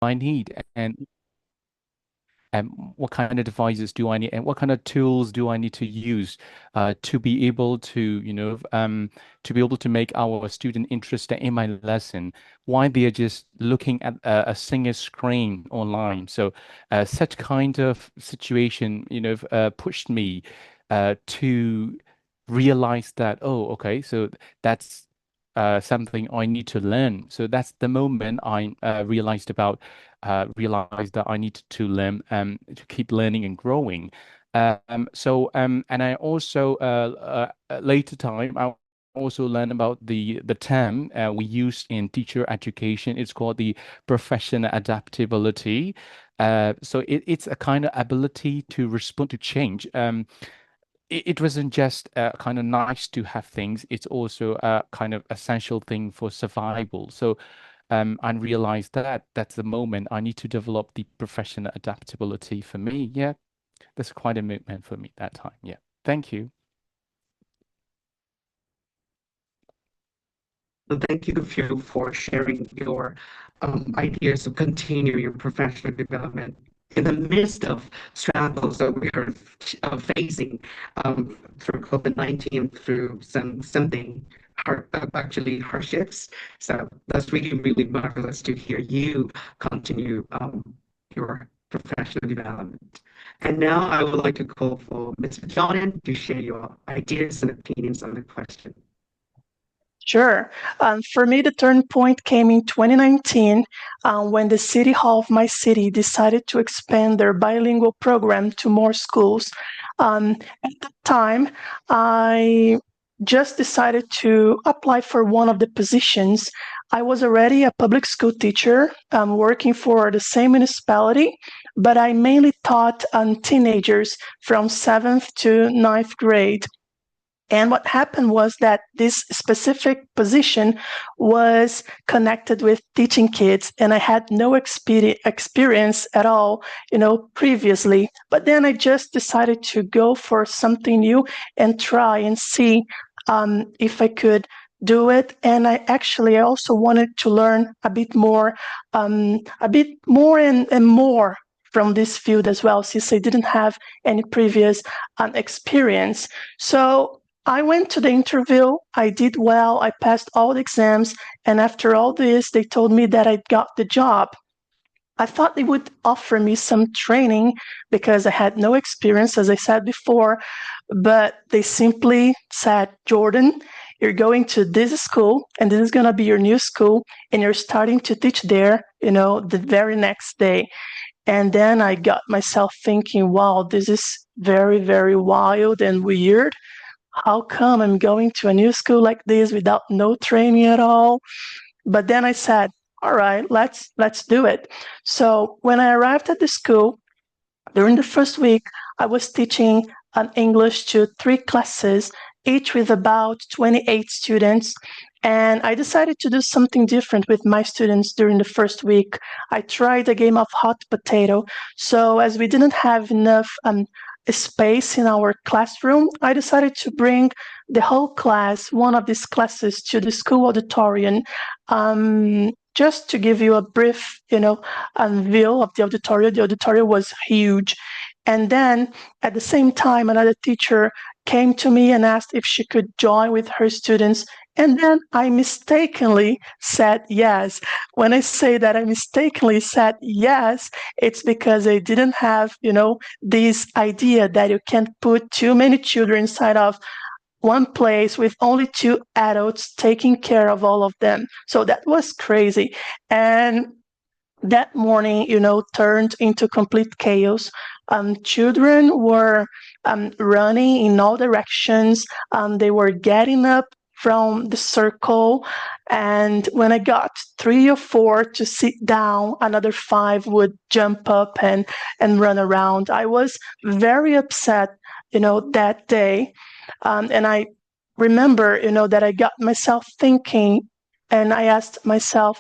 I need, and what kind of devices do I need, and what kind of tools do I need to use to be able to, to be able to make our student interested in my lesson while they are just looking at a single screen online. So such kind of situation, pushed me to realize that, oh, okay, so that's something I need to learn. So that's the moment I realized that I need to learn to keep learning and growing. And I also later time I also learned about the term we use in teacher education. It's called the professional adaptability. So it's a kind of ability to respond to change. It wasn't just kind of nice to have things, it's also a kind of essential thing for survival. So I realized that that's the moment I need to develop the professional adaptability for me. Yeah, that's quite a movement for me that time. Yeah. Thank you. So thank you, Phyo, for sharing your ideas to continue your professional development in the midst of struggles that we are facing through COVID-19, through something hard, actually hardships. So that's really, really marvelous to hear you continue your professional development. And now I would like to call for Mr. Jordan to share your ideas and opinions on the question. Sure. For me, the turning point came in 2019 when the city hall of my city decided to expand their bilingual program to more schools. At that time, I just decided to apply for one of the positions. I was already a public school teacher working for the same municipality, but I mainly taught teenagers from 7th to ninth grade. And what happened was that this specific position was connected with teaching kids, and I had no experience at all, previously. But then I just decided to go for something new and try and see if I could do it. And I also wanted to learn a bit more and more from this field as well, since I didn't have any previous experience. So I went to the interview, I did well, I passed all the exams, and after all this, they told me that I got the job. I thought they would offer me some training because I had no experience, as I said before, but they simply said, Jordan, you're going to this school, and this is going to be your new school, and you're starting to teach there, the very next day. And then I got myself thinking, wow, this is very, very wild and weird. How come I'm going to a new school like this without no training at all? But then I said, all right, let's do it. So when I arrived at the school, during the first week, I was teaching English to 3 classes, each with about 28 students. And I decided to do something different with my students during the first week. I tried a game of hot potato. So as we didn't have enough space in our classroom, I decided to bring the whole class, one of these classes, to the school auditorium. Just to give you a brief, view of the auditorium was huge. And then at the same time, another teacher came to me and asked if she could join with her students. And then I mistakenly said yes. When I say that I mistakenly said yes, it's because I didn't have, this idea that you can't put too many children inside of one place with only 2 adults taking care of all of them. So that was crazy. And that morning, turned into complete chaos. Children were running in all directions. They were getting up from the circle. And when I got 3 or 4 to sit down, another 5 would jump up and run around. I was very upset, that day. And I remember, that I got myself thinking, and I asked myself,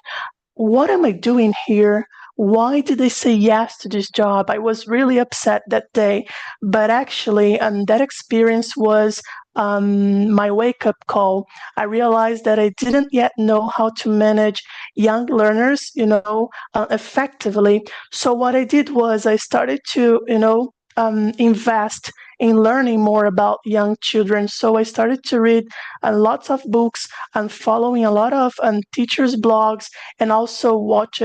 what am I doing here? Why did they say yes to this job? I was really upset that day. But actually, that experience was my wake-up call. I realized that I didn't yet know how to manage young learners, effectively. So what I did was I started to, invest in learning more about young children. So I started to read lots of books and following a lot of teachers' blogs, and also watched,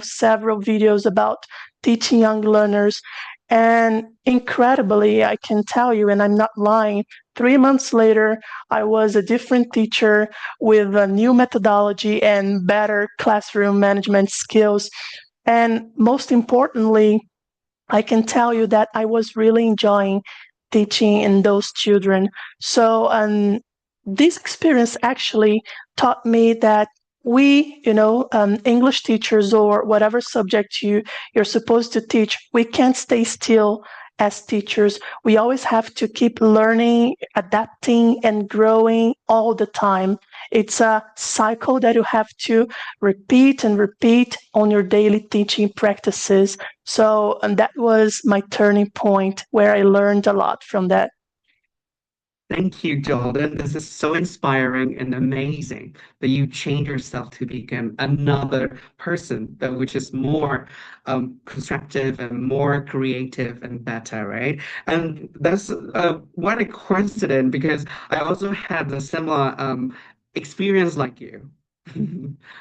several videos about teaching young learners. And incredibly, I can tell you, and I'm not lying, 3 months later, I was a different teacher with a new methodology and better classroom management skills. And most importantly, I can tell you that I was really enjoying teaching in those children. So this experience actually taught me that we, English teachers or whatever subject you're supposed to teach, we can't stay still as teachers. We always have to keep learning, adapting, and growing all the time. It's a cycle that you have to repeat and repeat on your daily teaching practices. So, and that was my turning point where I learned a lot from that. Thank you, Jordan. This is so inspiring and amazing that you change yourself to become another person, that which is more constructive and more creative and better, right? And that's what a coincidence, because I also had a similar experience like you.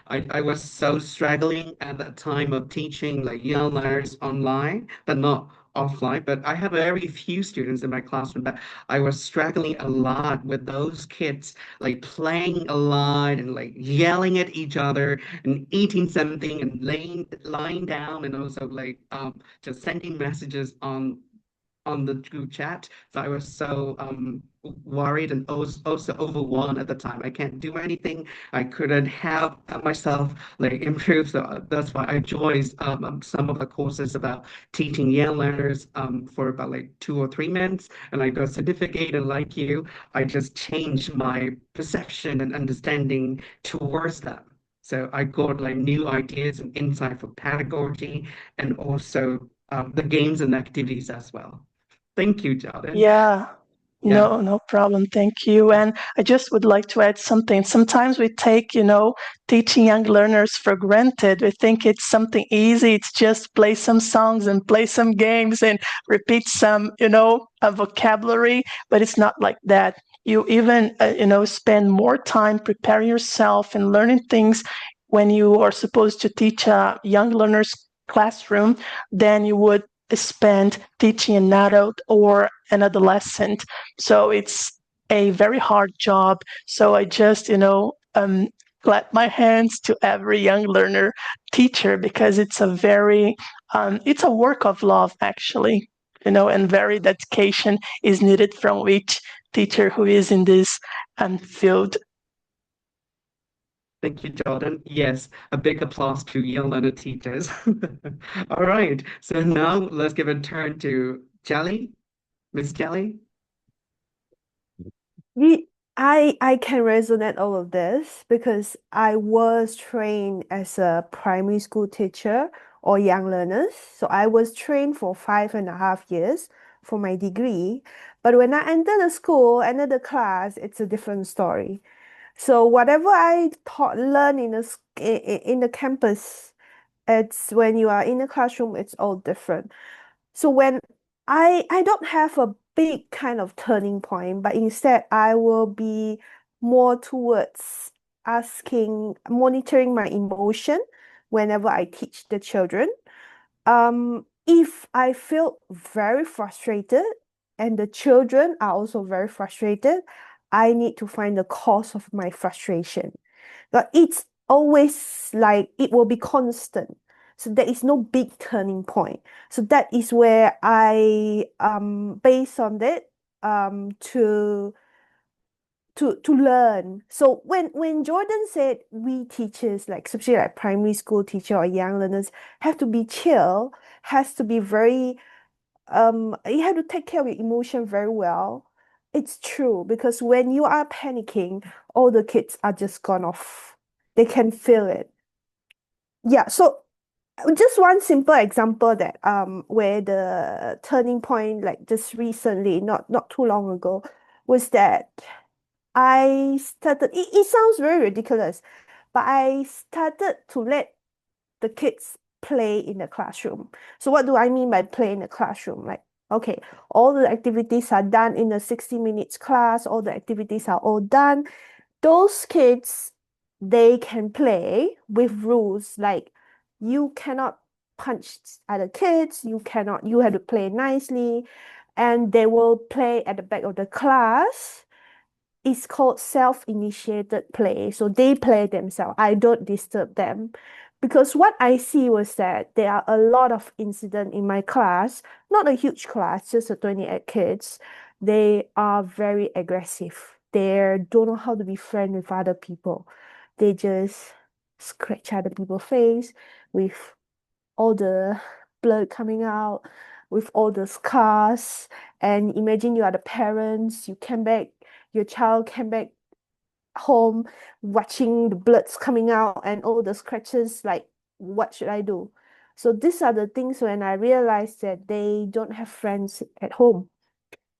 I was so struggling at that time of teaching like young learners online, but not offline. But I have very few students in my classroom, but I was struggling a lot with those kids, like playing a lot and like yelling at each other and eating something and lying down, and also like just sending messages on the group chat. So I was so worried and also overwhelmed at the time. I can't do anything. I couldn't help myself like improve. So that's why I joined some of the courses about teaching young learners for about like 2 or 3 months, and I got certificate. And like you, I just changed my perception and understanding towards them. So I got like new ideas and insight for pedagogy, and also the games and activities as well. Thank you, Jordan. Yeah, Yeah. no problem. Thank you. And I just would like to add something. Sometimes we take, teaching young learners for granted. We think it's something easy. It's just play some songs and play some games and repeat some, a vocabulary, but it's not like that. You even, spend more time preparing yourself and learning things when you are supposed to teach a young learner's classroom than you would spend teaching an adult or an adolescent. So it's a very hard job. So I just, clap my hands to every young learner teacher, because it's it's a work of love, actually, and very dedication is needed from each teacher who is in this field. Thank you, Jordan. Yes, a big applause to young learner teachers. All right. So now let's give a turn to Jelly, Miss Jelly. I can resonate all of this because I was trained as a primary school teacher or young learners. So I was trained for 5.5 years for my degree. But when I enter the school, enter the class, it's a different story. So whatever I learn in the campus, it's when you are in the classroom, it's all different. So when I don't have a big kind of turning point, but instead I will be more towards monitoring my emotion whenever I teach the children. If I feel very frustrated and the children are also very frustrated, I need to find the cause of my frustration. But it's always like it will be constant. So there is no big turning point. So that is where I based on that to learn. So when Jordan said we teachers, like especially like primary school teacher or young learners, have to be chill, has to be very you have to take care of your emotion very well. It's true because when you are panicking, all the kids are just gone off. They can feel it. Yeah, so just one simple example that where the turning point like just recently, not too long ago, was that it sounds very ridiculous, but I started to let the kids play in the classroom. So what do I mean by play in the classroom? Like, okay, all the activities are done in a 60 minutes class, all the activities are all done. Those kids, they can play with rules like you cannot punch other kids, you have to play nicely, and they will play at the back of the class. It's called self-initiated play. So they play themselves. I don't disturb them. Because what I see was that there are a lot of incidents in my class, not a huge class, just a 28 kids. They are very aggressive. They don't know how to be friends with other people. They just scratch other people's face with all the blood coming out, with all the scars. And imagine you are the parents, you came back, your child came back home watching the bloods coming out and all the scratches, like, what should I do? So these are the things when I realized that they don't have friends at home.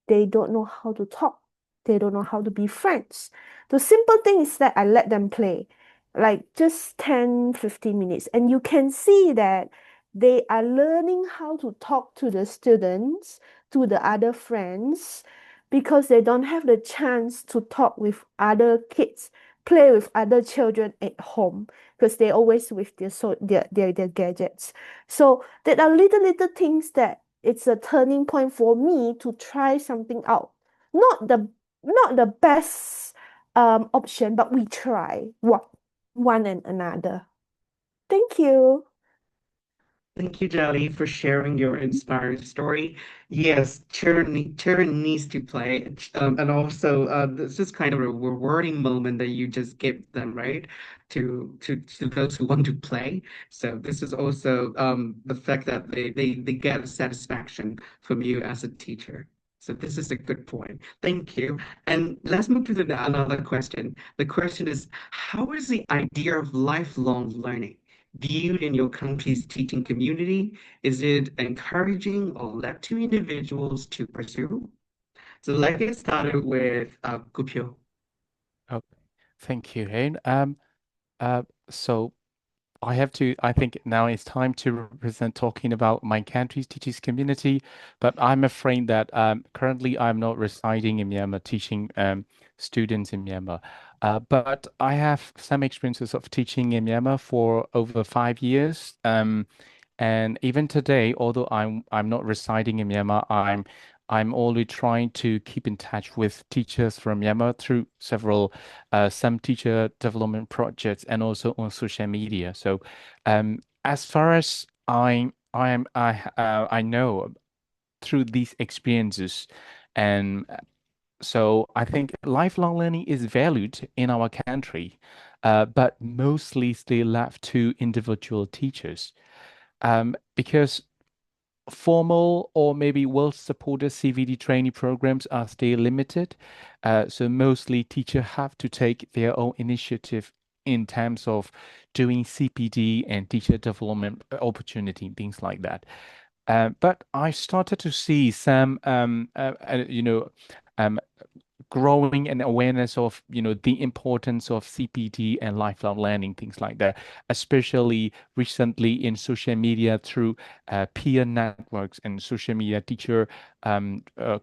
They don't know how to talk. They don't know how to be friends. The simple thing is that I let them play, like just 10, 15 minutes. And you can see that they are learning how to talk to the students, to the other friends, because they don't have the chance to talk with other kids, play with other children at home, because they're always with their gadgets. So there are little things that it's a turning point for me to try something out. Not the best option, but we try one and another. Thank you. Thank you, Jelly, for sharing your inspiring story. Yes, children needs to play, and also this is kind of a rewarding moment that you just give them, right? To those who want to play. So this is also the fact that they get a satisfaction from you as a teacher. So this is a good point. Thank you. And let's move to another question. The question is, how is the idea of lifelong learning viewed in your country's teaching community? Is it encouraging or left to individuals to pursue? So let's get started with Gupyo. Okay. Thank you, Hein. So I think now it's time to represent talking about my country's teachers community, but I'm afraid that currently I'm not residing in Myanmar teaching students in Myanmar. But I have some experiences of teaching in Myanmar for over 5 years. And even today, although I'm not residing in Myanmar, I'm always trying to keep in touch with teachers from Myanmar through several some teacher development projects and also on social media. So, as far as I know through these experiences, and so I think lifelong learning is valued in our country, but mostly still left to individual teachers. Because formal or maybe well-supported CVD training programs are still limited. So mostly teachers have to take their own initiative in terms of doing CPD and teacher development opportunity, things like that. But I started to see some, um, growing an awareness of the importance of CPD and lifelong learning, things like that, especially recently in social media through peer networks and social media teacher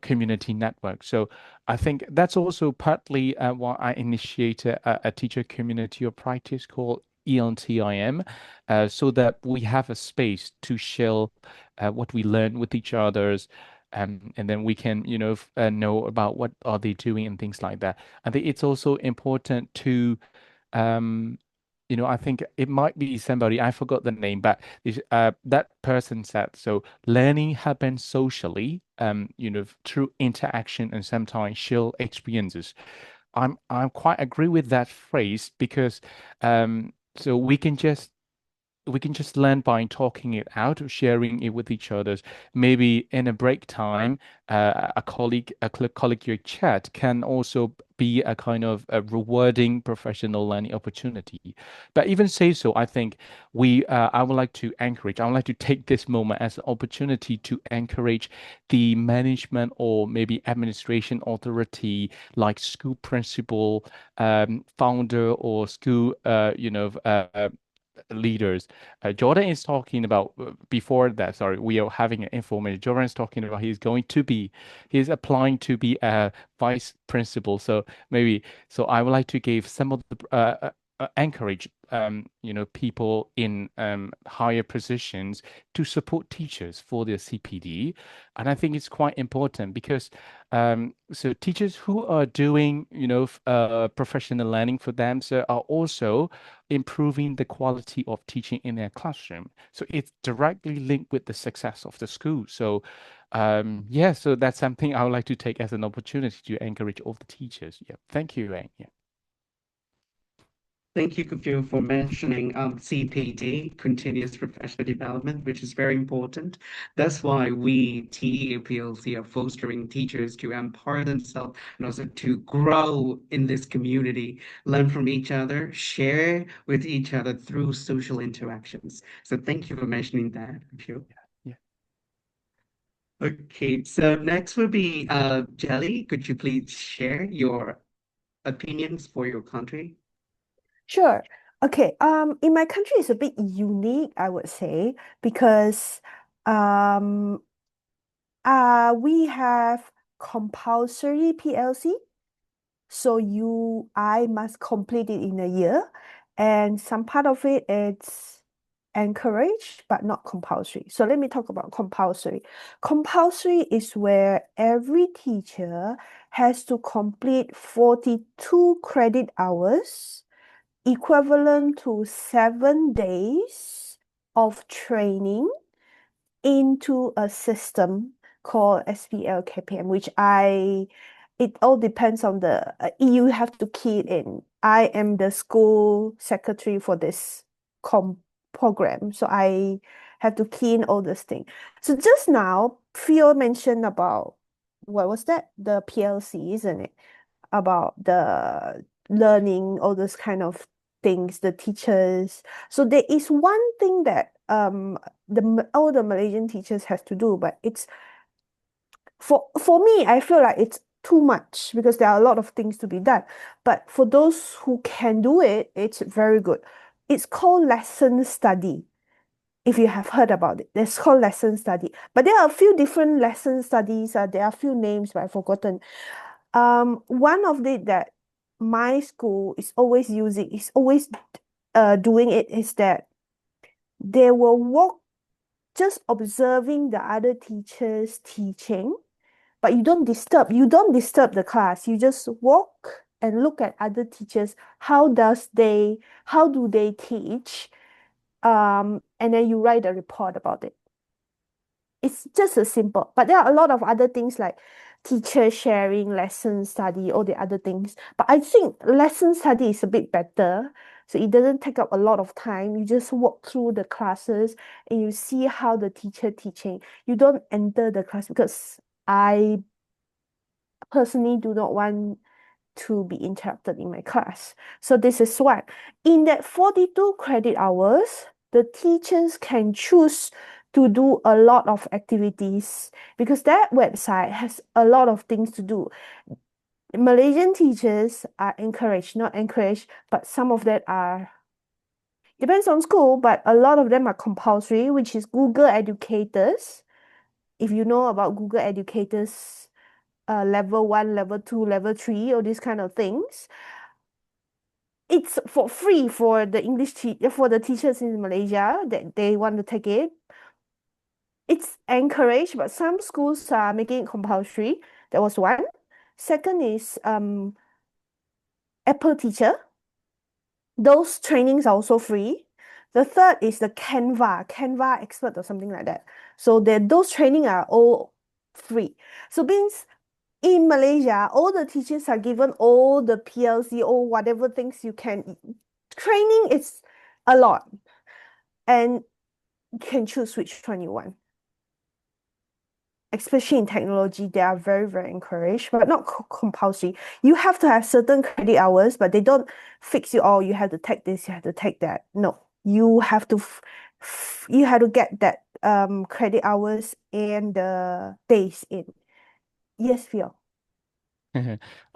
community networks. So I think that's also partly why I initiated a teacher community of practice called ELTIM, so that we have a space to share what we learn with each others, and then we can, know about what are they doing and things like that. I think it's also important to, um, I think it might be somebody, I forgot the name, but that person said, so learning happens socially, through interaction and sometimes shared experiences. I'm quite agree with that phrase because so we can just learn by talking it out, sharing it with each others. Maybe in a break time, a colleague, collegiate chat can also be a kind of a rewarding professional learning opportunity. But even say so, I think I would like to encourage, I would like to take this moment as an opportunity to encourage the management or maybe administration authority, like school principal, founder, or school, leaders. Jordan is talking about before that. Sorry, we are having an information. Jordan is talking about he's applying to be a vice principal. So maybe so I would like to give some of the encourage people in higher positions to support teachers for their CPD, and I think it's quite important because so teachers who are doing professional learning for them so are also improving the quality of teaching in their classroom. So it's directly linked with the success of the school. So yeah, so that's something I would like to take as an opportunity to encourage all the teachers. Yeah, thank you, Ray. Yeah. Thank you, Phyo, for mentioning CPD, continuous professional development, which is very important. That's why we, TEAPLC, are fostering teachers to empower themselves and also to grow in this community, learn from each other, share with each other through social interactions. So thank you for mentioning that, Phyo. Yeah. Okay, so next will be Jelly. Could you please share your opinions for your country? Sure. Okay. In my country, it's a bit unique, I would say, because um, we have compulsory PLC. So I must complete it in a year, and some part of it it's encouraged but not compulsory. So let me talk about compulsory. Compulsory is where every teacher has to complete 42 credit hours, equivalent to 7 days of training into a system called SPL KPM, it all depends on you have to key it in. I am the school secretary for this program, so I have to key in all this thing. So just now, Phyo mentioned about, what was that? The PLC, isn't it? About the learning, all those kind of things, the teachers. So there is one thing that all the Malaysian teachers have to do, but it's for me, I feel like it's too much because there are a lot of things to be done. But for those who can do it, it's very good. It's called lesson study. If you have heard about it, it's called lesson study. But there are a few different lesson studies. There are a few names, but I've forgotten. One of it that my school is always doing it is that they will walk just observing the other teachers teaching, but you don't disturb the class. You just walk and look at other teachers. How do they teach? And then you write a report about it. It's just as simple, but there are a lot of other things like teacher sharing, lesson study, all the other things. But I think lesson study is a bit better. So it doesn't take up a lot of time. You just walk through the classes and you see how the teacher teaching. You don't enter the class because I personally do not want to be interrupted in my class. So this is one. In that 42 credit hours, the teachers can choose to do a lot of activities because that website has a lot of things to do. Malaysian teachers are encouraged, not encouraged, but some of that are, depends on school, but a lot of them are compulsory, which is Google Educators. If you know about Google Educators, level 1, level 2, level 3, or these kind of things. It's for free for the for the teachers in Malaysia that they want to take it. It's encouraged, but some schools are making it compulsory. That was one. Second is Apple Teacher. Those trainings are also free. The third is the Canva Expert or something like that. So those training are all free. So means in Malaysia, all the teachers are given all the PLC or whatever things you can. Training is a lot, and you can choose which one you want. especially in technology, they are very, very encouraged, but not compulsory. You have to have certain credit hours, but they don't fix you all. You have to take this, you have to take that. No, you have to get that credit hours and the days in. Yes, Phyo.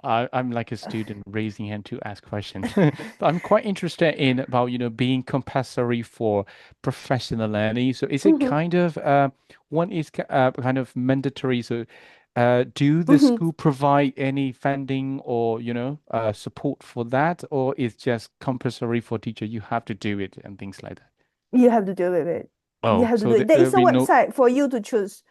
I'm like a student raising hand to ask questions. But I'm quite interested in about, being compulsory for professional learning. So is it Mm-hmm. kind of one is kind of mandatory? So do the Mm-hmm. school provide any funding or, support for that, or is just compulsory for teacher? You have to do it and things like that. You have to do it. You Oh, have to so do it. There there'll is a be no. website for you to choose.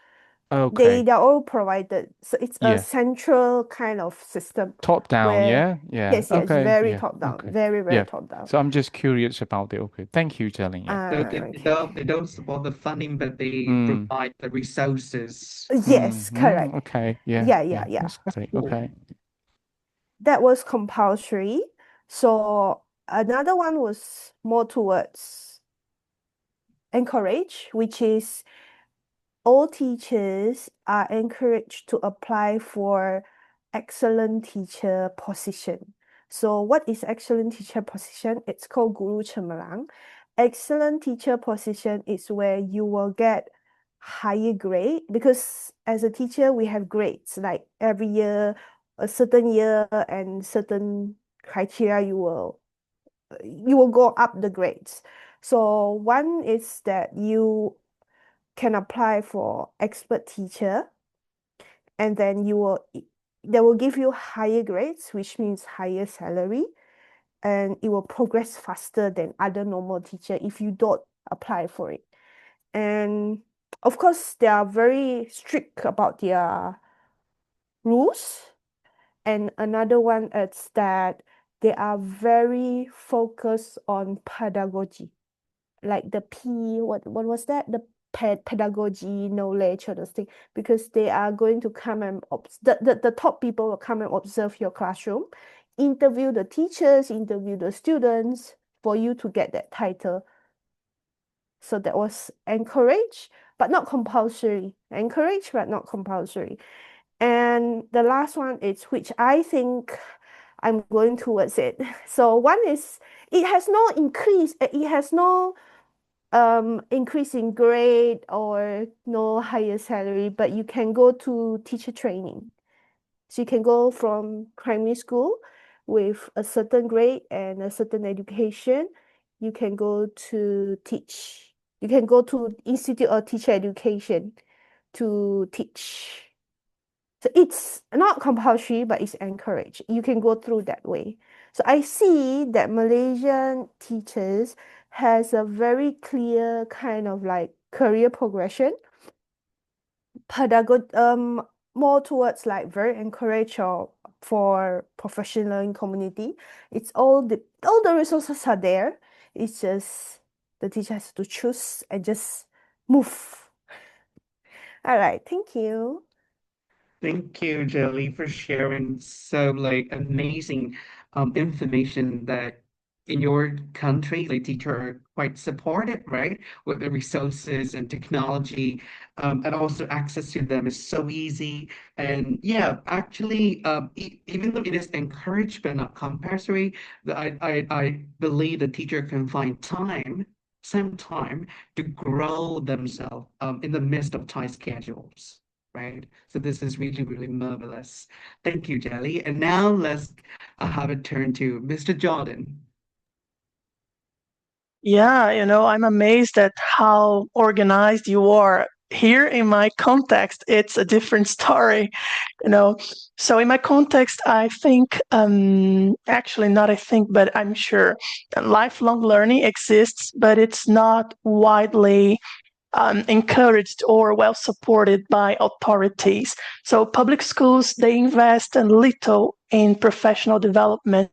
Okay. They're all provided. So it's a Yeah. central kind of system Top down, where yeah, yeah. yes, Okay, very yeah, top down, okay, very, very yeah. top down. So I'm just curious about it. Okay, thank you, Jelly. Yeah. So they Okay. don't support the funding, but they Mm, provide the resources. Yes, correct. okay, yeah, Yeah. that's great. Okay. That was compulsory. So another one was more towards encourage, which is all teachers are encouraged to apply for excellent teacher position. So what is excellent teacher position? It's called Guru Cemerlang. Excellent teacher position is where you will get higher grade, because as a teacher we have grades like every year, a certain year and certain criteria you will go up the grades. So one is that you can apply for expert teacher, and then they will give you higher grades, which means higher salary, and it will progress faster than other normal teacher if you don't apply for it. And of course, they are very strict about their rules. And another one is that they are very focused on pedagogy, like the what was that? The pedagogy, knowledge, or those things, because they are going to come and the top people will come and observe your classroom, interview the teachers, interview the students for you to get that title. So that was encouraged, but not compulsory. Encouraged, but not compulsory. And the last one is which I think I'm going towards it. So one is it has no increase, it has no increase in grade or no higher salary, but you can go to teacher training. So you can go from primary school with a certain grade and a certain education. You can go to teach. You can go to Institute of Teacher Education to teach. So it's not compulsory, but it's encouraged. You can go through that way. So I see that Malaysian teachers has a very clear kind of like career progression, pedagogy, more towards like very encouraged or for professional learning community. It's all the resources are there. It's just the teacher has to choose and just move. All right, thank you. Thank you, Jelly, for sharing so like amazing information that in your country, like teacher are quite supported, right? With the resources and technology, and also access to them is so easy. And yeah, actually, even though it is encouraged but not compulsory, I believe the teacher can find some time to grow themselves in the midst of tight schedules, right? So this is really, really marvelous. Thank you, Jelly. And now let's have it turn to Mr. Jordan. Yeah, I'm amazed at how organized you are. Here in my context, it's a different story, you know. So in my context, I think, actually not I think, but I'm sure lifelong learning exists, but it's not widely encouraged or well supported by authorities. So public schools, they invest a little in professional development.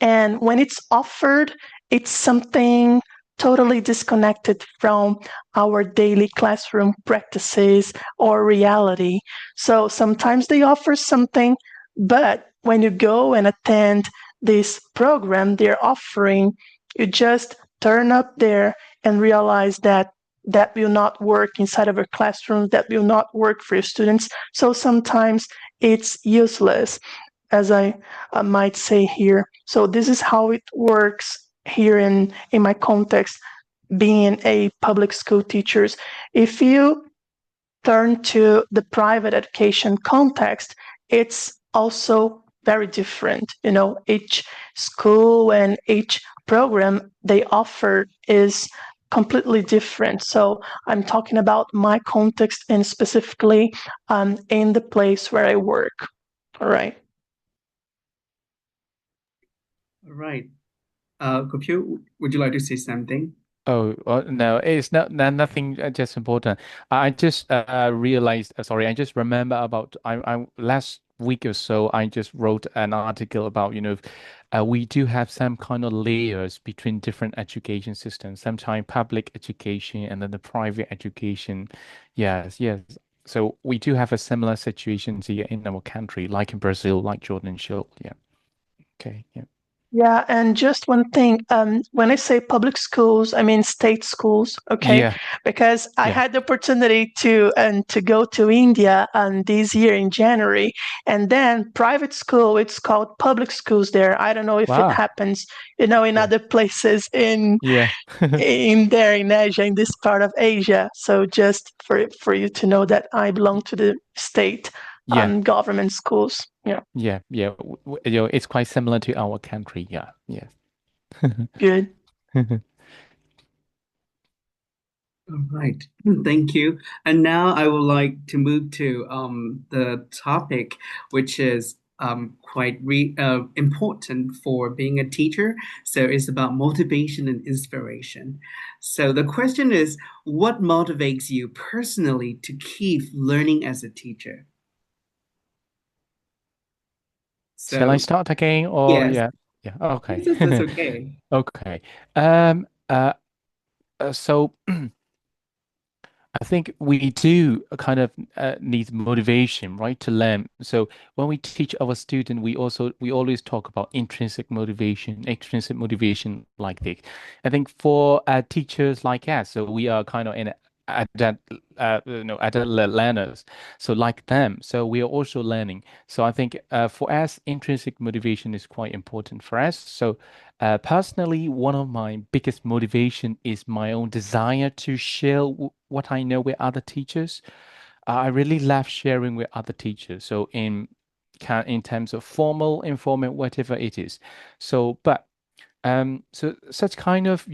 And when it's offered, it's something totally disconnected from our daily classroom practices or reality. So sometimes they offer something, but when you go and attend this program they're offering, you just turn up there and realize that that will not work inside of a classroom, that will not work for your students. So sometimes it's useless, as I might say here. So this is how it works here in my context, being a public school teacher. If you turn to the private education context, it's also very different. You know, each school and each program they offer is completely different. So I'm talking about my context and specifically in the place where I work. All right. All right. Phyo, would you like to say something? Oh, no, it's nothing just important. I just realized, sorry, I just remember about I last week or so, I just wrote an article about, we do have some kind of layers between different education systems, sometimes public education and then the private education. Yes, yes. So we do have a similar situation here in our country, like in Brazil, like Jordan showed. Yeah. Okay. Yeah. Yeah, and just one thing, when I say public schools, I mean state schools, okay? Yeah. Because I Yeah. had the opportunity to go to India this year in January, and then private school, it's called public schools there. I don't know if it Wow. happens, you know, in Yeah. other places Yeah. in there in Asia, in this part of Asia. So just for you to know that I belong to the state Yeah. government schools. Yeah, Yeah, yeah. It's quite similar to our country. Yeah, yeah. good. All right. Thank you. And now I would like to move to the topic, which is quite important for being a teacher. So it's about motivation and inspiration. So the question is, what motivates you personally to keep learning as a teacher? Shall I So start again or yes, yeah? Yeah, okay. that's okay. Okay. Um so I think we do kind of need motivation, right, to learn. So when we teach our student, we always talk about intrinsic motivation, extrinsic motivation like this. I think for teachers like us, so we are kind of in adult, adult learners, so like them. So we are also learning. So I think for us, intrinsic motivation is quite important for us. So personally, one of my biggest motivation is my own desire to share what I know with other teachers. I really love sharing with other teachers. So in terms of formal, informal, whatever it is. So, but so such kind of,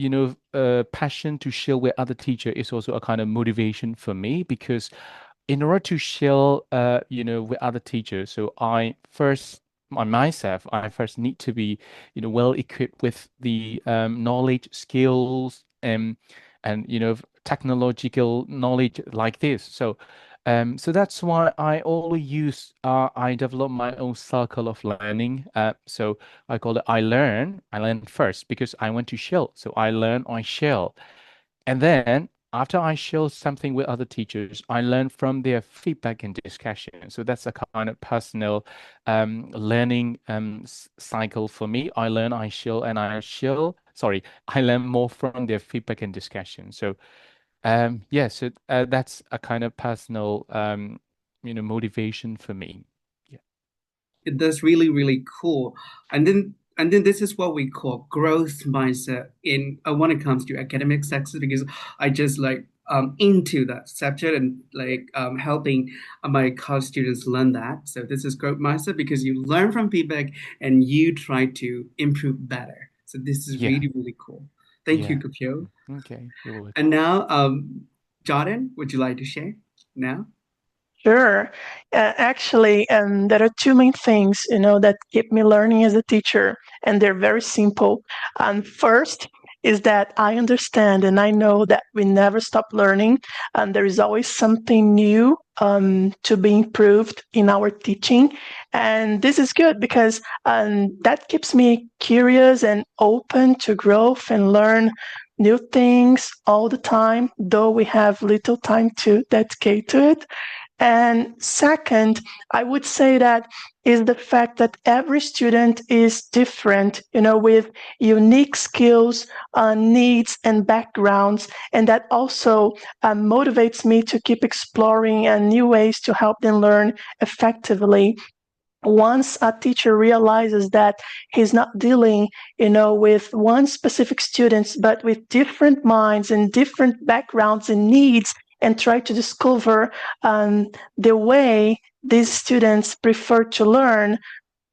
passion to share with other teacher is also a kind of motivation for me because in order to share, with other teachers, so I first need to be, well equipped with the knowledge, skills, and technological knowledge like this. So that's why I develop my own circle of learning. So I call it I learn first because I want to share. So I learn, I share. And then after I share something with other teachers, I learn from their feedback and discussion. So that's a kind of personal learning cycle for me. I learn, I share, and I share. Sorry, I learn more from their feedback and discussion. So yeah, so that's a kind of personal motivation for me. Yeah. That's really, really cool. And then this is what we call growth mindset in when it comes to academic success, because I just like into that subject and like helping my college students learn that. So this is growth mindset because you learn from feedback and you try to improve better. So this is Yeah. really, really cool. Thank you, Yeah. Kapio. Okay. You're welcome. And now, Jordan, would you like to share now? Sure. Actually, there are two main things, you know, that keep me learning as a teacher, and they're very simple. First is that I understand and I know that we never stop learning, and there is always something new to be improved in our teaching. And this is good because that keeps me curious and open to growth and learn new things all the time, though we have little time to dedicate to it. And second, I would say that is the fact that every student is different, with unique skills, needs, and backgrounds. And that also motivates me to keep exploring new ways to help them learn effectively. Once a teacher realizes that he's not dealing, with one specific students, but with different minds and different backgrounds and needs, and try to discover the way these students prefer to learn,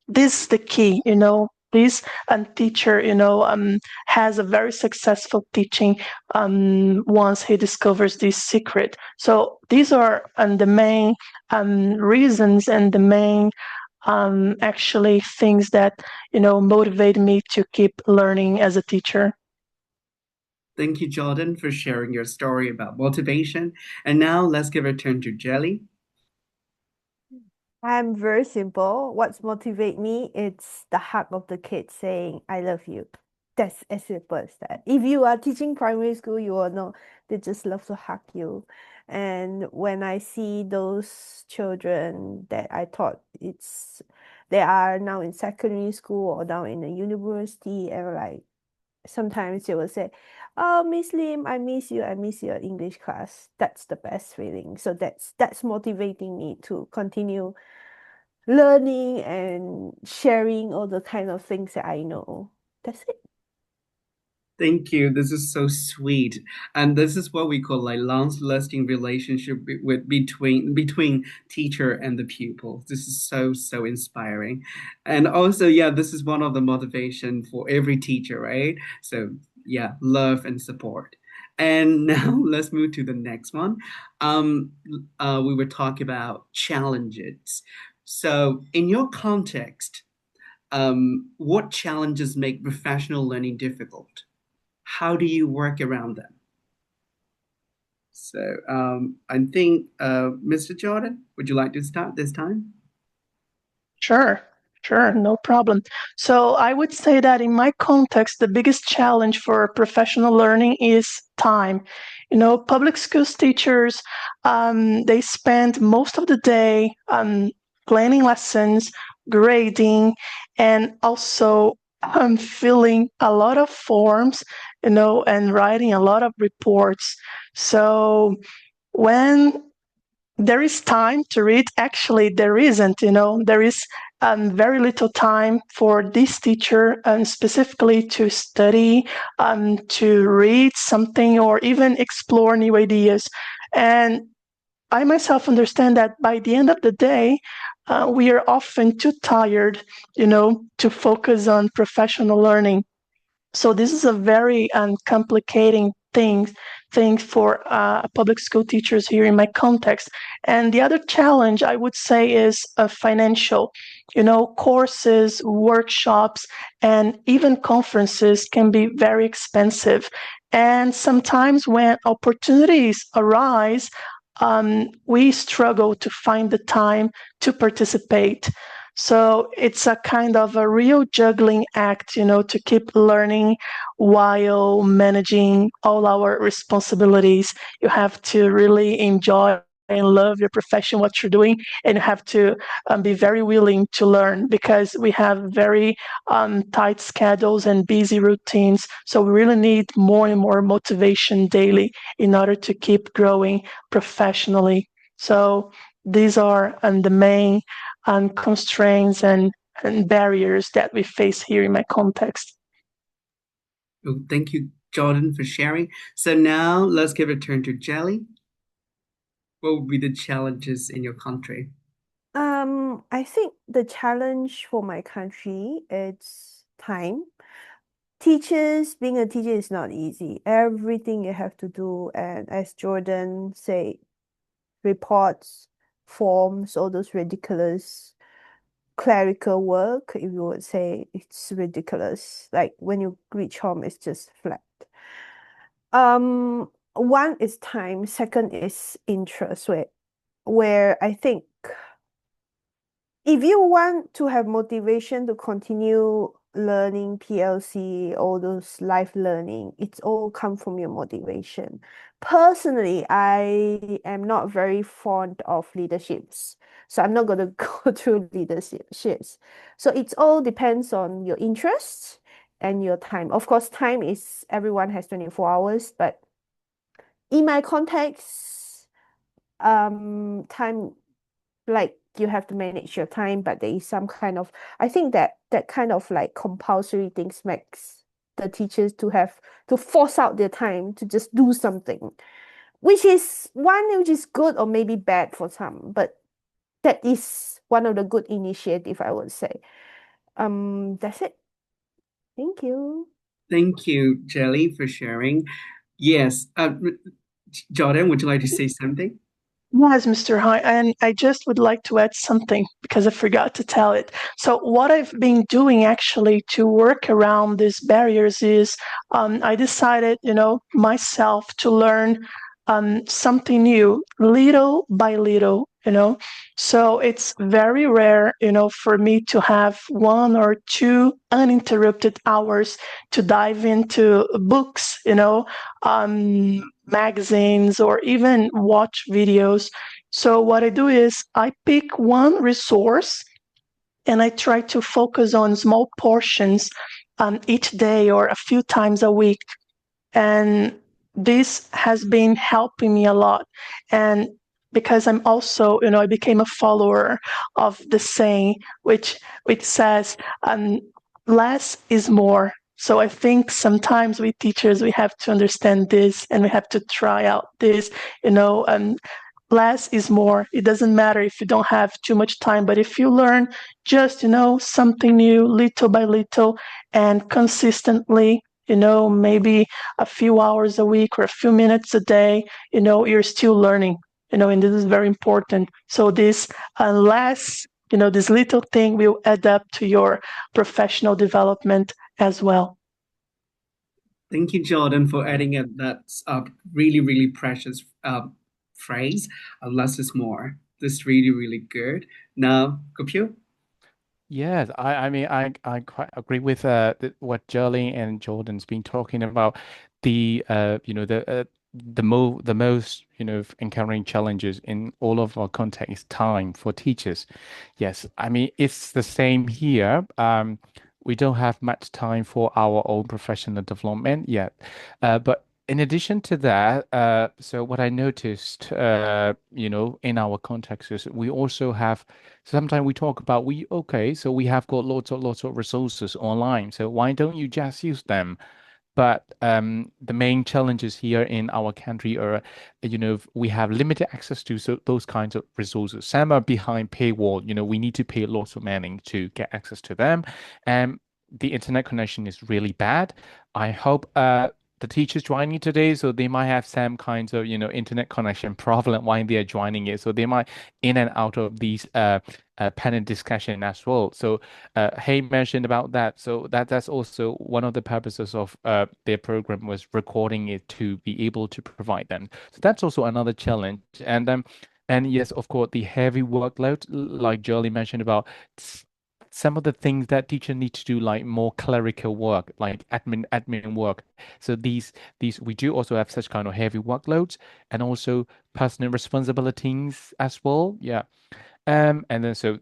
this is the key. This teacher, has a very successful teaching once he discovers this secret. So these are the main reasons and the main actually things that motivate me to keep learning as a teacher. Thank you, Jordon, for sharing your story about motivation. And now let's give a turn to Jelly. I'm very simple. What's motivate me? It's the hug of the kid saying, I love you. That's as simple as that. If you are teaching primary school, you will know they just love to hug you. And when I see those children that I thought they are now in secondary school or now in the university, and like sometimes they will say, "Oh, Miss Lim, I miss you. I miss your English class." That's the best feeling. So that's motivating me to continue learning and sharing all the kind of things that I know. That's it. Thank you. This is so sweet, and this is what we call like long-lasting relationship between teacher and the pupil. This is so inspiring, and also, yeah, this is one of the motivation for every teacher, right? So, yeah, love and support. And now let's move to the next one. We were talking about challenges. So, in your context, what challenges make professional learning difficult? How do you work around them? So I think, Mr. Jordon, would you like to start this time? Sure, no problem. So I would say that in my context, the biggest challenge for professional learning is time. Public schools teachers, they spend most of the day planning lessons, grading, and also filling a lot of forms, and writing a lot of reports. So when there is time to read, actually there isn't. There is very little time for this teacher, specifically to study, to read something, or even explore new ideas. And I myself understand that by the end of the day, we are often too tired, to focus on professional learning. So this is a very complicating thing for public school teachers here in my context. And the other challenge I would say is financial. Courses, workshops, and even conferences can be very expensive. And sometimes when opportunities arise, we struggle to find the time to participate. So it's a kind of a real juggling act, to keep learning while managing all our responsibilities. You have to really enjoy and love your profession, what you're doing, and you have to be very willing to learn, because we have very tight schedules and busy routines. So we really need more and more motivation daily in order to keep growing professionally. So these are the main constraints and barriers that we face here in my context. Oh, thank you, Jordan, for sharing. So now let's give a turn to Jelly. What would be the challenges in your country? I think the challenge for my country is time. Being a teacher is not easy. Everything you have to do, and as Jordan said, reports, forms, all those ridiculous clerical work, if you would say, it's ridiculous. Like when you reach home, it's just flat. One is time, second is interest, where I think if you want to have motivation to continue learning PLC, all those life learning, it's all come from your motivation. Personally, I am not very fond of leaderships. So I'm not going to go through leaderships. So it all depends on your interests and your time. Of course, time is everyone has 24 hours, but in my context, time, like you have to manage your time, but there is some kind of, I think that kind of like compulsory things makes the teachers to have to force out their time to just do something, which is good or maybe bad for some, but that is one of the good initiative, I would say. That's it. Thank you. Thank you, Jelly, for sharing. Yes, Jordan, would you like to say something? Yes, Mr. High, and I just would like to add something because I forgot to tell it. So, what I've been doing actually to work around these barriers is I decided, myself to learn something new little by little, So, it's very rare, for me to have 1 or 2 uninterrupted hours to dive into books, magazines, or even watch videos. So what I do is I pick one resource and I try to focus on small portions each day or a few times a week. And this has been helping me a lot. And because I'm also, I became a follower of the saying, which says, less is more. So I think sometimes we teachers, we have to understand this and we have to try out this, less is more. It doesn't matter if you don't have too much time, but if you learn just, something new little by little and consistently, maybe a few hours a week or a few minutes a day, you're still learning, and this is very important. So this less, this little thing will add up to your professional development as well. Thank you, Jordan, for adding that really, really precious phrase. Less is more. That's really, really good. Now, Kopyo? Yes, I mean I quite agree with what Jolly and Jordan's been talking about. The most encountering challenges in all of our context is time for teachers. Yes, I mean it's the same here. We don't have much time for our own professional development yet. But in addition to that, so what I noticed, in our context is we also have. Sometimes we talk about so we have got lots of resources online. So why don't you just use them? But the main challenges here in our country are, we have limited access to those kinds of resources. Some are behind paywall. We need to pay lots of money to get access to them, and the internet connection is really bad. I hope the teachers joining today, so they might have some kinds of internet connection problem while they are joining it. So they might in and out of these panel discussion as well. So Hay mentioned about that. So that's also one of the purposes of their program was recording it to be able to provide them. So that's also another challenge. And yes, of course, the heavy workload, like Jolly mentioned about some of the things that teacher need to do, like more clerical work, like admin work. So these we do also have such kind of heavy workloads and also personal responsibilities as well. Yeah. And then so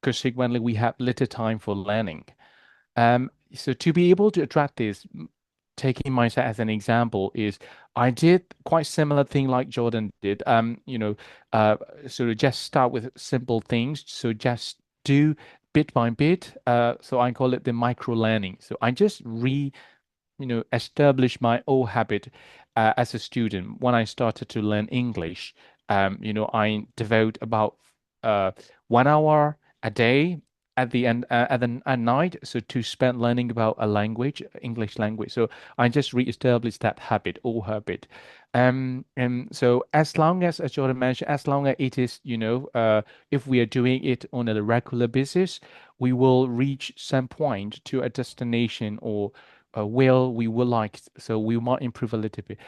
consequently, we have little time for learning. So to be able to attract this, taking myself as an example, is I did quite similar thing like Jordan did. Sort of just start with simple things. So just do bit by bit. So I call it the micro learning. So I just establish my old habit as a student. When I started to learn English, I devote about 1 hour a day at the end at night, so to spend learning about a language, English language. So I just re-established that habit, old habit. And so as Jordan mentioned, as long as it is, if we are doing it on a regular basis, we will reach some point to a destination or where we would like. So we might improve a little bit.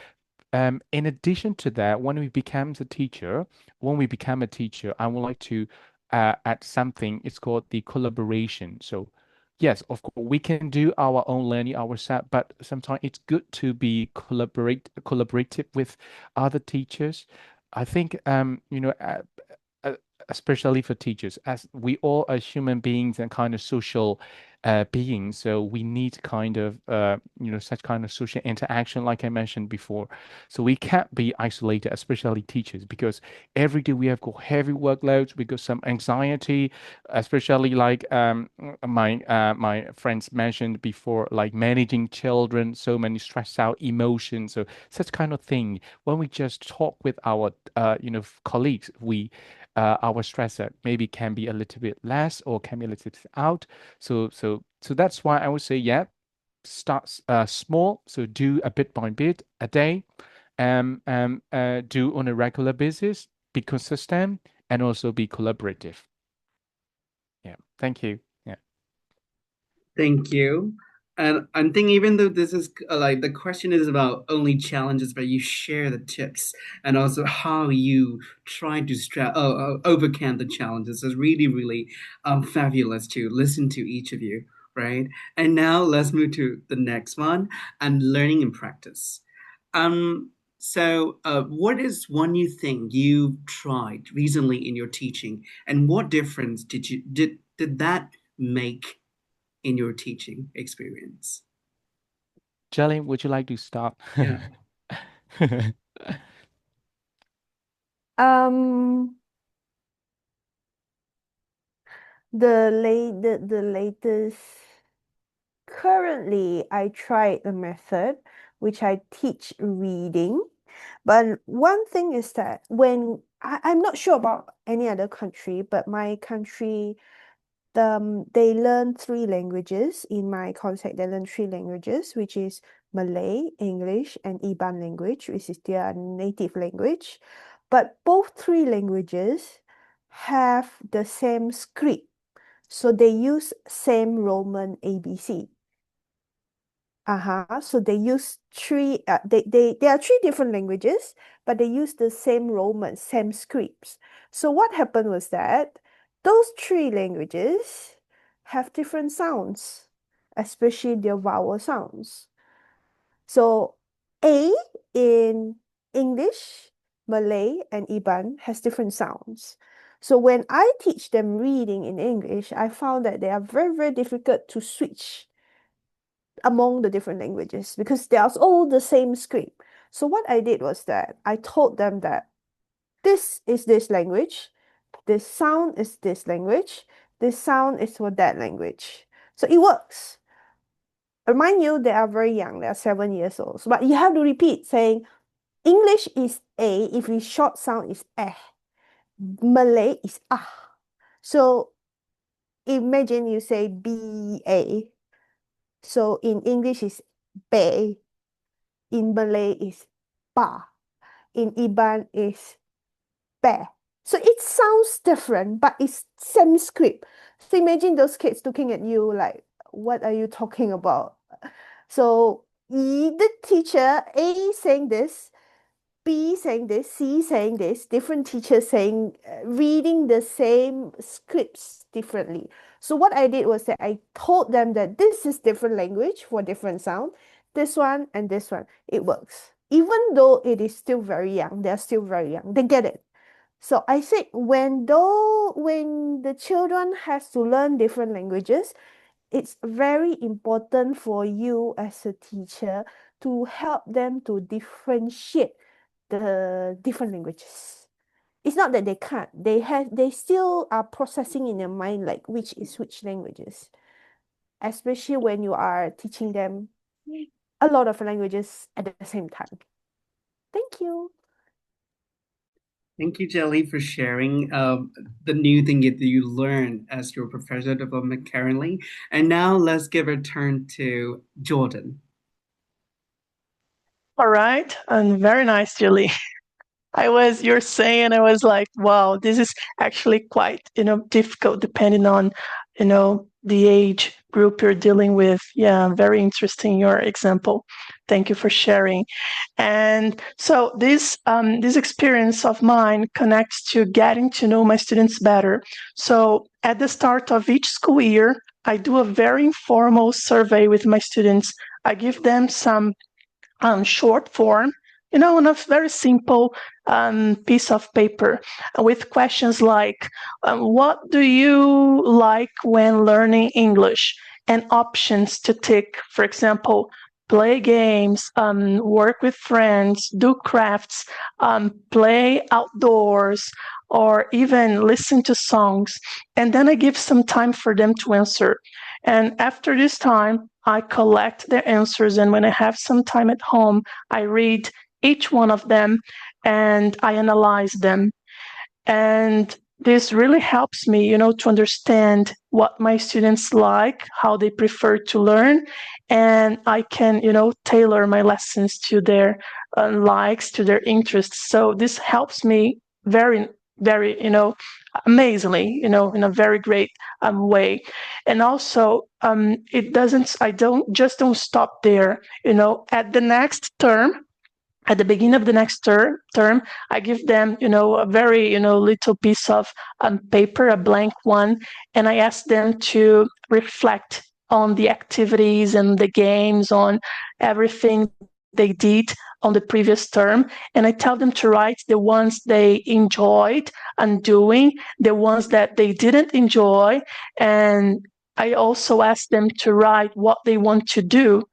In addition to that, when we become a teacher, I would like to at something. It's called the collaboration. So yes, of course, we can do our own learning ourselves, but sometimes it's good to be collaborative with other teachers. I think uh, especially for teachers, as we all are human beings and kind of social beings, so we need kind of such kind of social interaction, like I mentioned before. So we can't be isolated, especially teachers, because every day we have got heavy workloads, we got some anxiety, especially like my friends mentioned before, like managing children, so many stressed out emotions, so such kind of thing. When we just talk with our colleagues, we our stressor maybe can be a little bit less or can be a little bit out. So that's why I would say, yeah, start small. So do a bit by bit a day, do on a regular basis, be consistent, and also be collaborative. Yeah, thank you. Yeah. Thank you. And I'm thinking, even though this is like the question is about only challenges, but you share the tips and also how you try to overcome the challenges. It's really, really fabulous to listen to each of you, right? And now let's move to the next one, and learning in practice. What is one new thing you've tried recently in your teaching, and what difference did that make in your teaching experience? Jelly, would you like to start? Yeah. Um, the latest currently I tried a method which I teach reading. But one thing is that when I'm not sure about any other country, but my country, they learn three languages. In my concept, they learn three languages, which is Malay, English, and Iban language, which is their native language. But both three languages have the same script. So they use same Roman ABC. So they use there are three different languages, but they use the same Roman, same scripts. So what happened was that those three languages have different sounds, especially their vowel sounds. So A in English, Malay, and Iban has different sounds. So when I teach them reading in English, I found that they are very, very difficult to switch among the different languages because they are all the same script. So what I did was that I told them that this is this language, this sound is this language, this sound is for that language. So it works. Remind you, they are very young, they are 7 years old. But you have to repeat saying English is A, if the short sound is eh. Malay is ah. So imagine you say B-A. So in English is be. In Malay is ba. In Iban is be. So it sounds different, but it's same script. So imagine those kids looking at you like, what are you talking about? So the teacher, A saying this, B saying this, C saying this, different teachers saying, reading the same scripts differently. So what I did was that I told them that this is different language for different sound, this one and this one. It works. Even though it is still very young, they're still very young, they get it. So I said when the children has to learn different languages, it's very important for you as a teacher to help them to differentiate the different languages. It's not that they can't. They still are processing in their mind like which is which languages. Especially when you are teaching them a lot of languages at the same time. Thank you. Thank you, Jelly, for sharing the new thing that you learned as your professional development currently. And now let's give a turn to Jordon. All right, and very nice, Julie. You're saying, I was like, wow, this is actually quite, difficult depending on, the age group you're dealing with. Yeah, very interesting, your example. Thank you for sharing. And so this experience of mine connects to getting to know my students better. So at the start of each school year, I do a very informal survey with my students. I give them some short form, on a very simple piece of paper with questions like, what do you like when learning English? And options to tick, for example, play games, work with friends, do crafts, play outdoors, or even listen to songs. And then I give some time for them to answer. And after this time, I collect their answers. And when I have some time at home, I read each one of them and I analyze them. And this really helps me, to understand what my students like, how they prefer to learn. And I can, tailor my lessons to their likes, to their interests. So this helps me very, very, amazingly, in a very great way. And also, I don't stop there. At the next term, at the beginning of the next term, I give them, a very, little piece of paper, a blank one, and I ask them to reflect on the activities and the games, on everything they did on the previous term. And I tell them to write the ones they enjoyed and doing, the ones that they didn't enjoy. And I also ask them to write what they want to do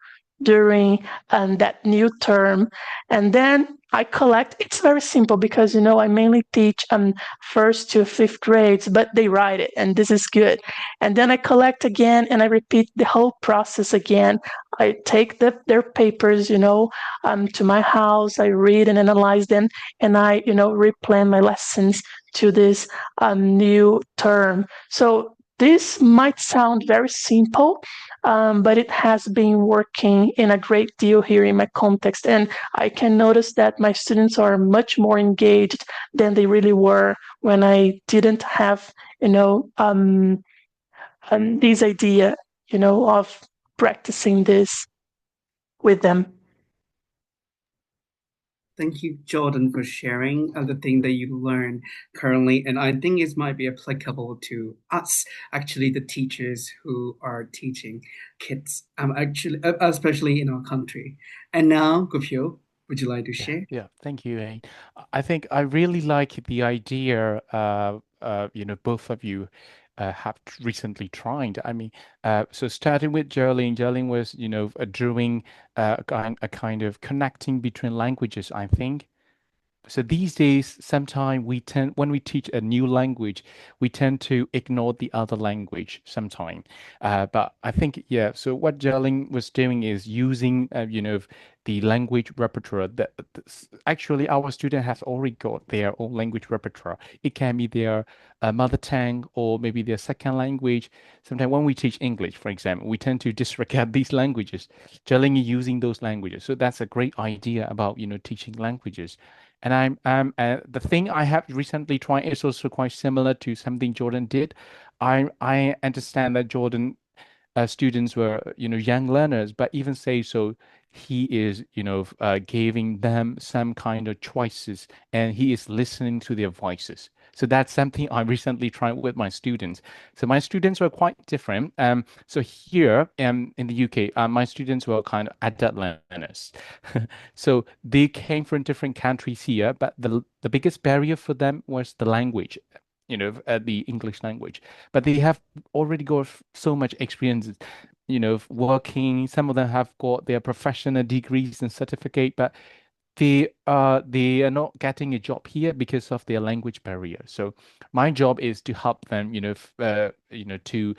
during that new term. And then I collect, it's very simple because, I mainly teach first to fifth grades, but they write it and this is good. And then I collect again and I repeat the whole process again. I take their papers, to my house, I read and analyze them, and I, replan my lessons to this new term. So this might sound very simple, but it has been working in a great deal here in my context. And I can notice that my students are much more engaged than they really were when I didn't have, this idea, of practicing this with them. Thank you, Jordan, for sharing the thing that you learn currently. And I think it might be applicable to us, actually, the teachers who are teaching kids, actually, especially in our country. And now, Phyo, would you like to share? Yeah, thank you, Ain. I think I really like the idea, both of you have recently tried. I mean, so starting with Jolene was, doing a kind of connecting between languages, I think. So these days, sometimes when we teach a new language, we tend to ignore the other language sometimes. But I think, yeah, so what Gerling was doing is using, the language repertoire actually our student has already got their own language repertoire. It can be their mother tongue or maybe their second language. Sometimes when we teach English, for example, we tend to disregard these languages. Gerling is using those languages. So that's a great idea about, teaching languages. And the thing I have recently tried is also quite similar to something Jordan did. I understand that Jordan students were, young learners, but even say so, he is, giving them some kind of choices and he is listening to their voices. So that's something I recently tried with my students. So my students were quite different. So here in the UK, my students were kind of adult learners. So they came from different countries here, but the biggest barrier for them was the language, the English language. But they have already got so much experience, working. Some of them have got their professional degrees and certificate, but they are not getting a job here because of their language barrier. So my job is to help them, to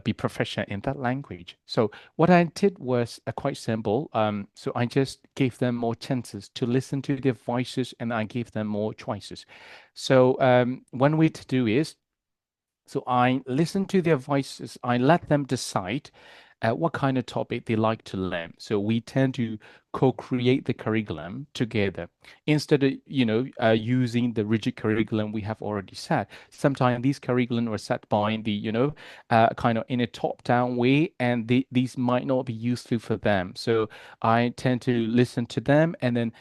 be proficient in that language. So what I did was quite simple. So I just gave them more chances to listen to their voices, and I gave them more choices. So one way to do is, so I listen to their voices. I let them decide. what kind of topic they like to learn. So we tend to co-create the curriculum together instead of, using the rigid curriculum we have already set. Sometimes these curriculum are set by the, kind of in a top-down way, and these might not be useful for them. So I tend to listen to them, and then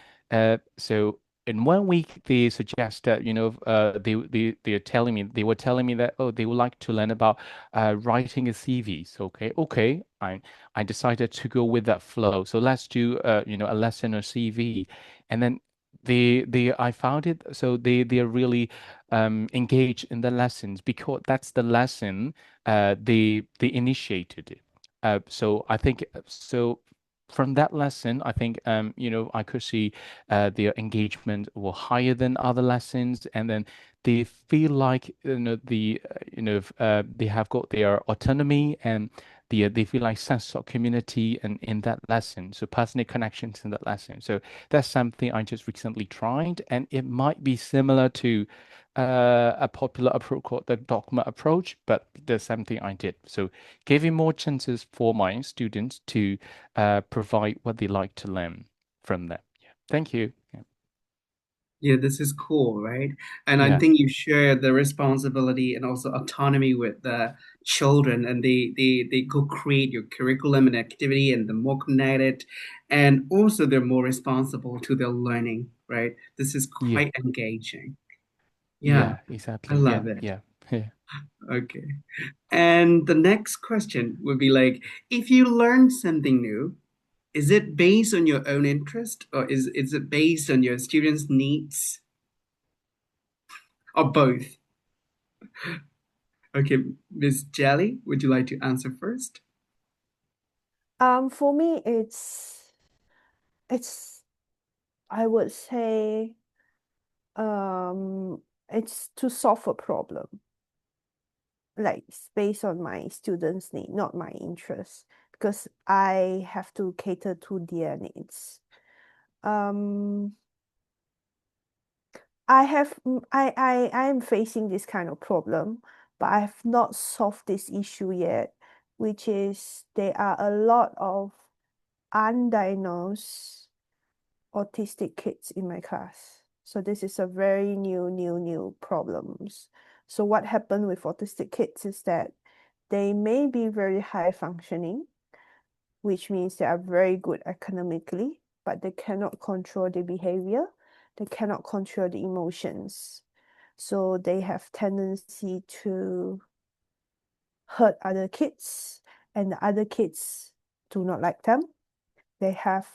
so in 1 week they suggest that they were telling me that, oh, they would like to learn about writing a CV. So okay, I decided to go with that flow. So let's do a lesson or CV, and then they I found it, so they are really engaged in the lessons because that's the lesson they initiated it. So I think so. From that lesson, I think I could see their engagement were higher than other lessons, and then they feel like they have got their autonomy, and they feel like sense of community and in that lesson, so personal connections in that lesson. So that's something I just recently tried, and it might be similar to a popular approach called the dogma approach, but there's something I did. So giving more chances for my students to provide what they like to learn from them. Yeah. Thank you. Yeah. Yeah, this is cool, right? And I Yeah. think you share the responsibility and also autonomy with the children, and they co-create your curriculum and activity, and they're more connected, and also they're more responsible to their learning, right? This is Yeah. quite engaging. Yeah, Yeah. I Exactly. Yeah. love it. Yeah. Yeah. Okay. And the next question would be like, if you learn something new, is it based on your own interest, or is it based on your students' needs, or both? Okay, Miss Jelly, would you like to answer first? For me, it's I would say it's to solve a problem. Like it's based on my students' need, not my interest, because I have to cater to their needs. Um, I am facing this kind of problem, but I have not solved this issue yet, which is there are a lot of undiagnosed autistic kids in my class. So this is a very new problems. So what happened with autistic kids is that they may be very high functioning, which means they are very good academically, but they cannot control the behavior. They cannot control the emotions. So they have tendency to hurt other kids, and the other kids do not like them. They have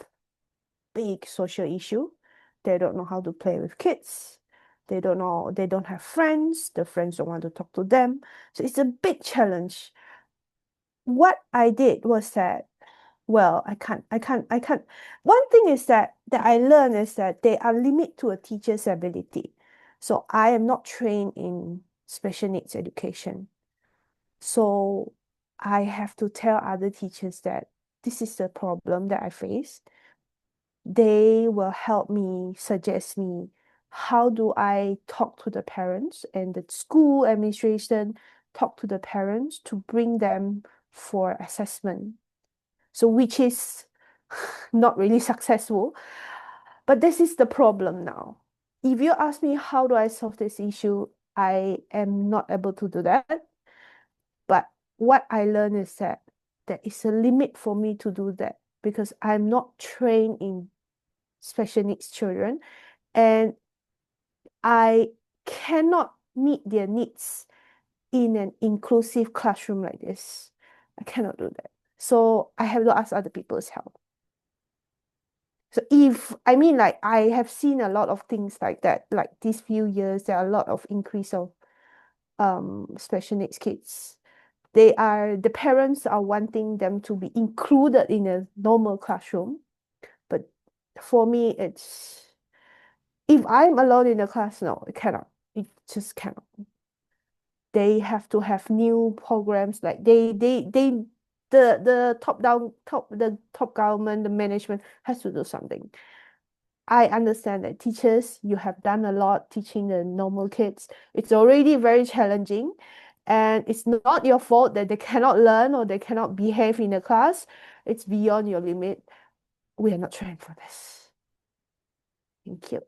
big social issue. They don't know how to play with kids. They don't have friends. The friends don't want to talk to them. So it's a big challenge. What I did was that, well, I can't. One thing is that I learned is that there are limit to a teacher's ability. So I am not trained in special needs education. So I have to tell other teachers that this is the problem that I face. They will help me, suggest me how do I talk to the parents, and the school administration talk to the parents to bring them for assessment. So which is not really successful. But this is the problem now. If you ask me how do I solve this issue, I am not able to do that. But what I learned is that there is a limit for me to do that because I'm not trained in special needs children, and I cannot meet their needs in an inclusive classroom like this. I cannot do that. So I have to ask other people's help. So if I mean like I have seen a lot of things like that, like these few years, there are a lot of increase of special needs kids. The parents are wanting them to be included in a normal classroom. But for me, it's if I'm alone in the class, no, it cannot. It just cannot. They have to have new programs like the top government, the management has to do something. I understand that teachers, you have done a lot teaching the normal kids. It's already very challenging. And it's not your fault that they cannot learn or they cannot behave in the class. It's beyond your limit. We are not trained for this. Thank you.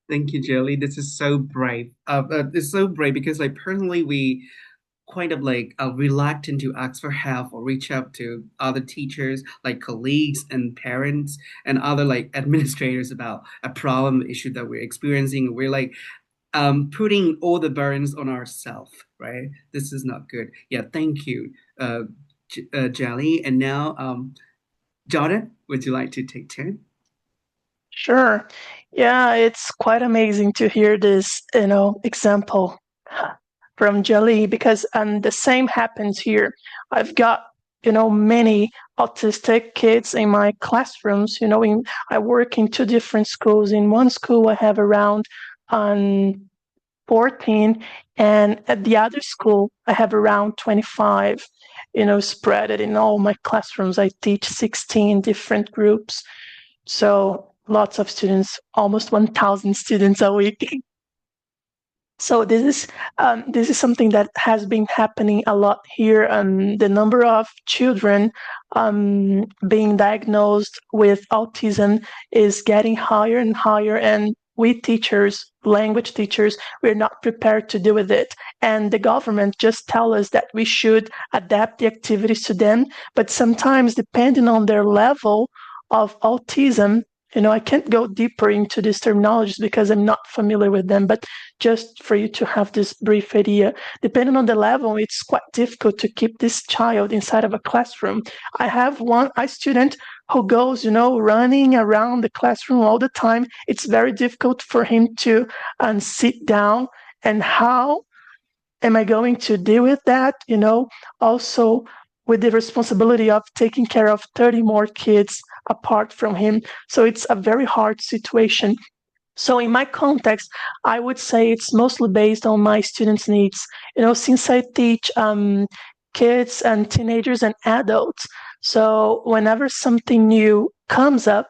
Thank you, Jelly. This is so brave. It's so brave because, like, personally, we kind of like reluctant to ask for help or reach out to other teachers, like colleagues and parents and other like administrators about a problem issue that we're experiencing. We're like putting all the burdens on ourselves, right? This is not good. Yeah, thank you, Jelly. And now, Jordan, would you like to take turn? Sure. Yeah, it's quite amazing to hear this, example from Jelly because the same happens here. I've got, many autistic kids in my classrooms. I work in two different schools. In one school, I have around 14, and at the other school, I have around 25, spread it in all my classrooms. I teach 16 different groups. So lots of students, almost 1,000 students a week. So this is something that has been happening a lot here. The number of children being diagnosed with autism is getting higher and higher, and we teachers, language teachers, we're not prepared to deal with it. And the government just tell us that we should adapt the activities to them, but sometimes depending on their level of autism, I can't go deeper into these terminologies because I'm not familiar with them, but just for you to have this brief idea, depending on the level, it's quite difficult to keep this child inside of a classroom. I have a student who goes, running around the classroom all the time. It's very difficult for him to sit down. And how am I going to deal with that? Also with the responsibility of taking care of 30 more kids apart from him. So it's a very hard situation. So in my context, I would say it's mostly based on my students' needs. Since I teach kids and teenagers and adults, so whenever something new comes up,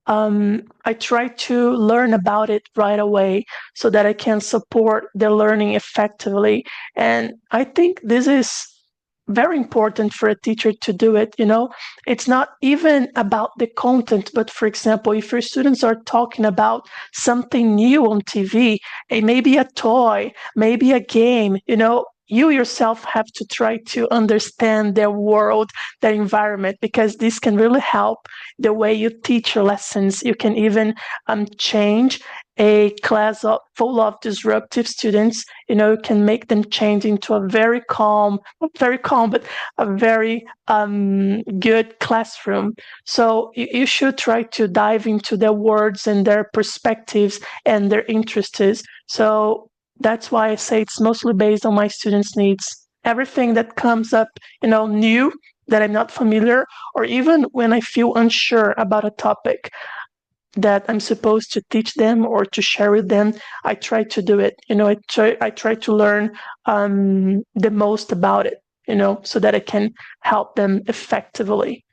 I try to learn about it right away so that I can support their learning effectively. And I think this is very important for a teacher to do it. It's not even about the content, but for example, if your students are talking about something new on TV, it may be a toy, maybe a game, you yourself have to try to understand their world, their environment, because this can really help the way you teach your lessons. You can even change a class full of disruptive students. You can make them change into a very calm, not very calm, but a very good classroom. So you should try to dive into their words and their perspectives and their interests. So that's why I say it's mostly based on my students' needs. Everything that comes up, new that I'm not familiar, or even when I feel unsure about a topic that I'm supposed to teach them or to share with them, I try to do it. I try to learn the most about it, so that I can help them effectively.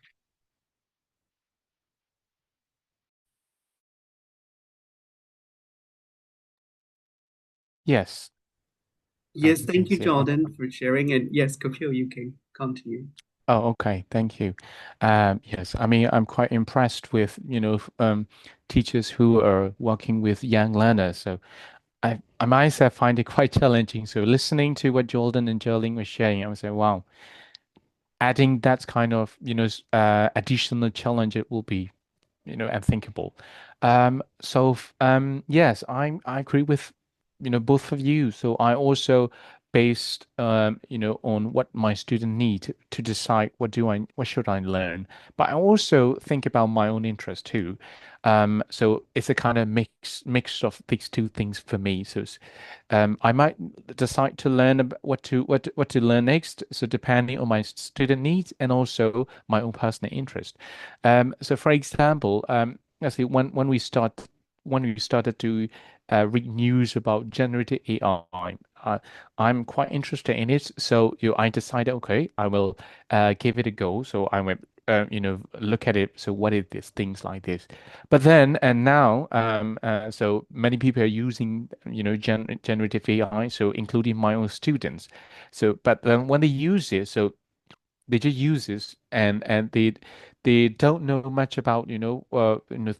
Yes. Yes, thank you, Thanks. Yeah. Jordan, for sharing. And yes, Kapil, you can continue. Oh, okay. Thank you. Yes, I mean, I'm quite impressed with, teachers who are working with young learners. So I myself find it quite challenging. So listening to what Jordan and Geraldine were sharing, I was like, wow, adding that kind of, additional challenge, it will be, unthinkable. Yes, I agree with, both of you. So I also based, on what my student need to decide what should I learn. But I also think about my own interest too. So it's a kind of mix of these two things for me. So I might decide to learn what to learn next. So depending on my student needs and also my own personal interest. So for example, actually when we started to read news about generative AI, I'm quite interested in it. So I decided, okay, I will give it a go. So I went look at it. So what is this? Things like this. But then and now, so many people are using, generative AI. So including my own students. So, but then when they use it, so they just use this and they don't know much about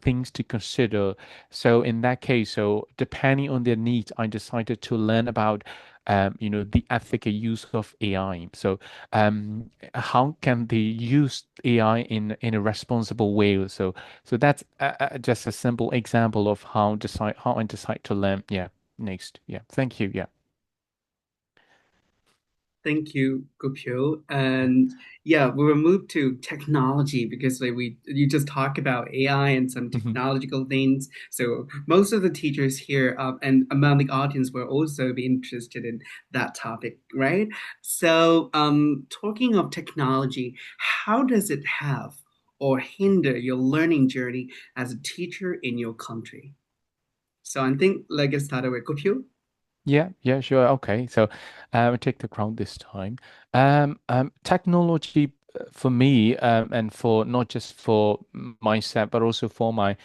things to consider. So in that case, so depending on their needs, I decided to learn about the ethical use of AI. So how can they use AI in a responsible way? So that's just a simple example of how I decide to learn. Yeah. Next. Yeah. Thank you. Yeah. Thank you, Gopio. And yeah, we will move to technology because like you just talk about AI and some Mhm. technological things. So most of the teachers here and among the audience will also be interested in that topic, right? So talking of technology, how does it have or hinder your learning journey as a teacher in your country? So I think let's get started with Gopio. Yeah, yeah, sure. Okay. So I take the crown this time. Technology for me, and for not just for myself, but also for my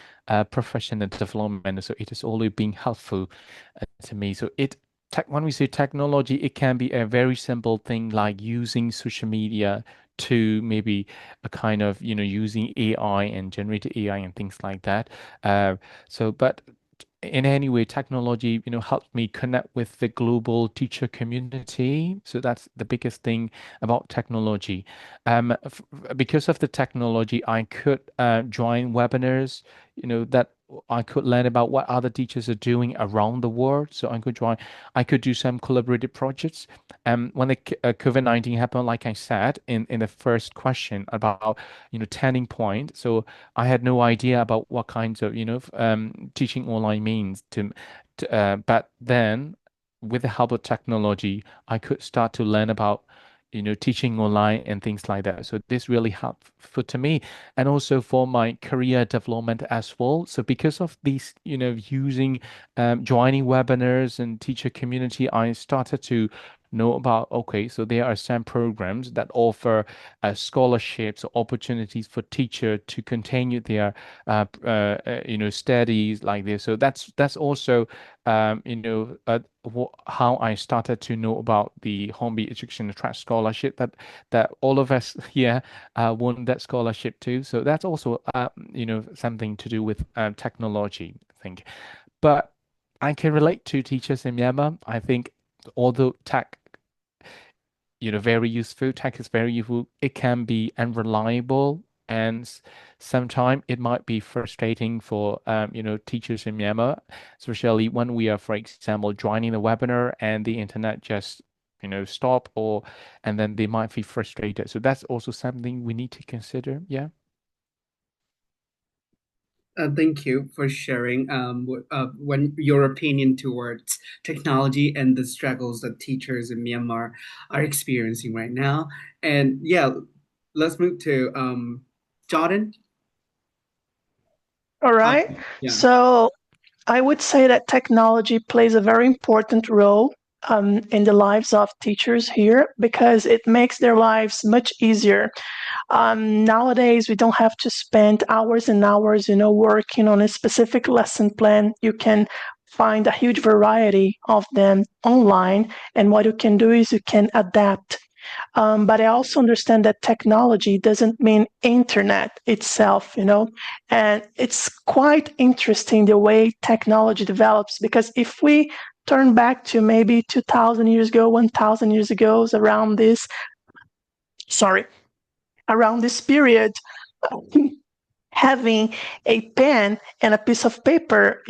professional development. So it has always been helpful to me. So when we say technology, it can be a very simple thing like using social media to maybe a kind of, using AI and generated AI and things like that. But in any way, technology, helped me connect with the global teacher community. So that's the biggest thing about technology. Because of the technology, I could join webinars, that I could learn about what other teachers are doing around the world. So I could do some collaborative projects. When the COVID-19 happened, like I said in the first question about, turning point. So I had no idea about what kinds of, teaching online means but then with the help of technology, I could start to learn about, teaching online and things like that. So this really helped to me and also for my career development as well. So because of these, joining webinars and teacher community, I started to know about, okay, so there are some programs that offer scholarships or opportunities for teacher to continue their studies like this. So that's also how I started to know about the Hornby Education Track Scholarship that all of us here won that scholarship too. So that's also something to do with technology, I think. But I can relate to teachers in Myanmar. I think although very useful. Tech is very useful. It can be unreliable, and sometimes it might be frustrating for teachers in Myanmar, especially when we are, for example, joining the webinar and the internet just stop and then they might feel frustrated. So that's also something we need to consider. Yeah. Thank you for sharing when your opinion towards technology and the struggles that teachers in Myanmar are experiencing right now. And yeah, let's move to Jordan. All right. Yeah. So I would say that technology plays a very important role in the lives of teachers here because it makes their lives much easier. Nowadays, we don't have to spend hours and hours, working on a specific lesson plan. You can find a huge variety of them online, and what you can do is you can adapt. But I also understand that technology doesn't mean internet itself, and it's quite interesting the way technology develops because if we turn back to maybe 2000 years ago, 1000 years ago, sorry, around this period, having a pen and a piece of paper,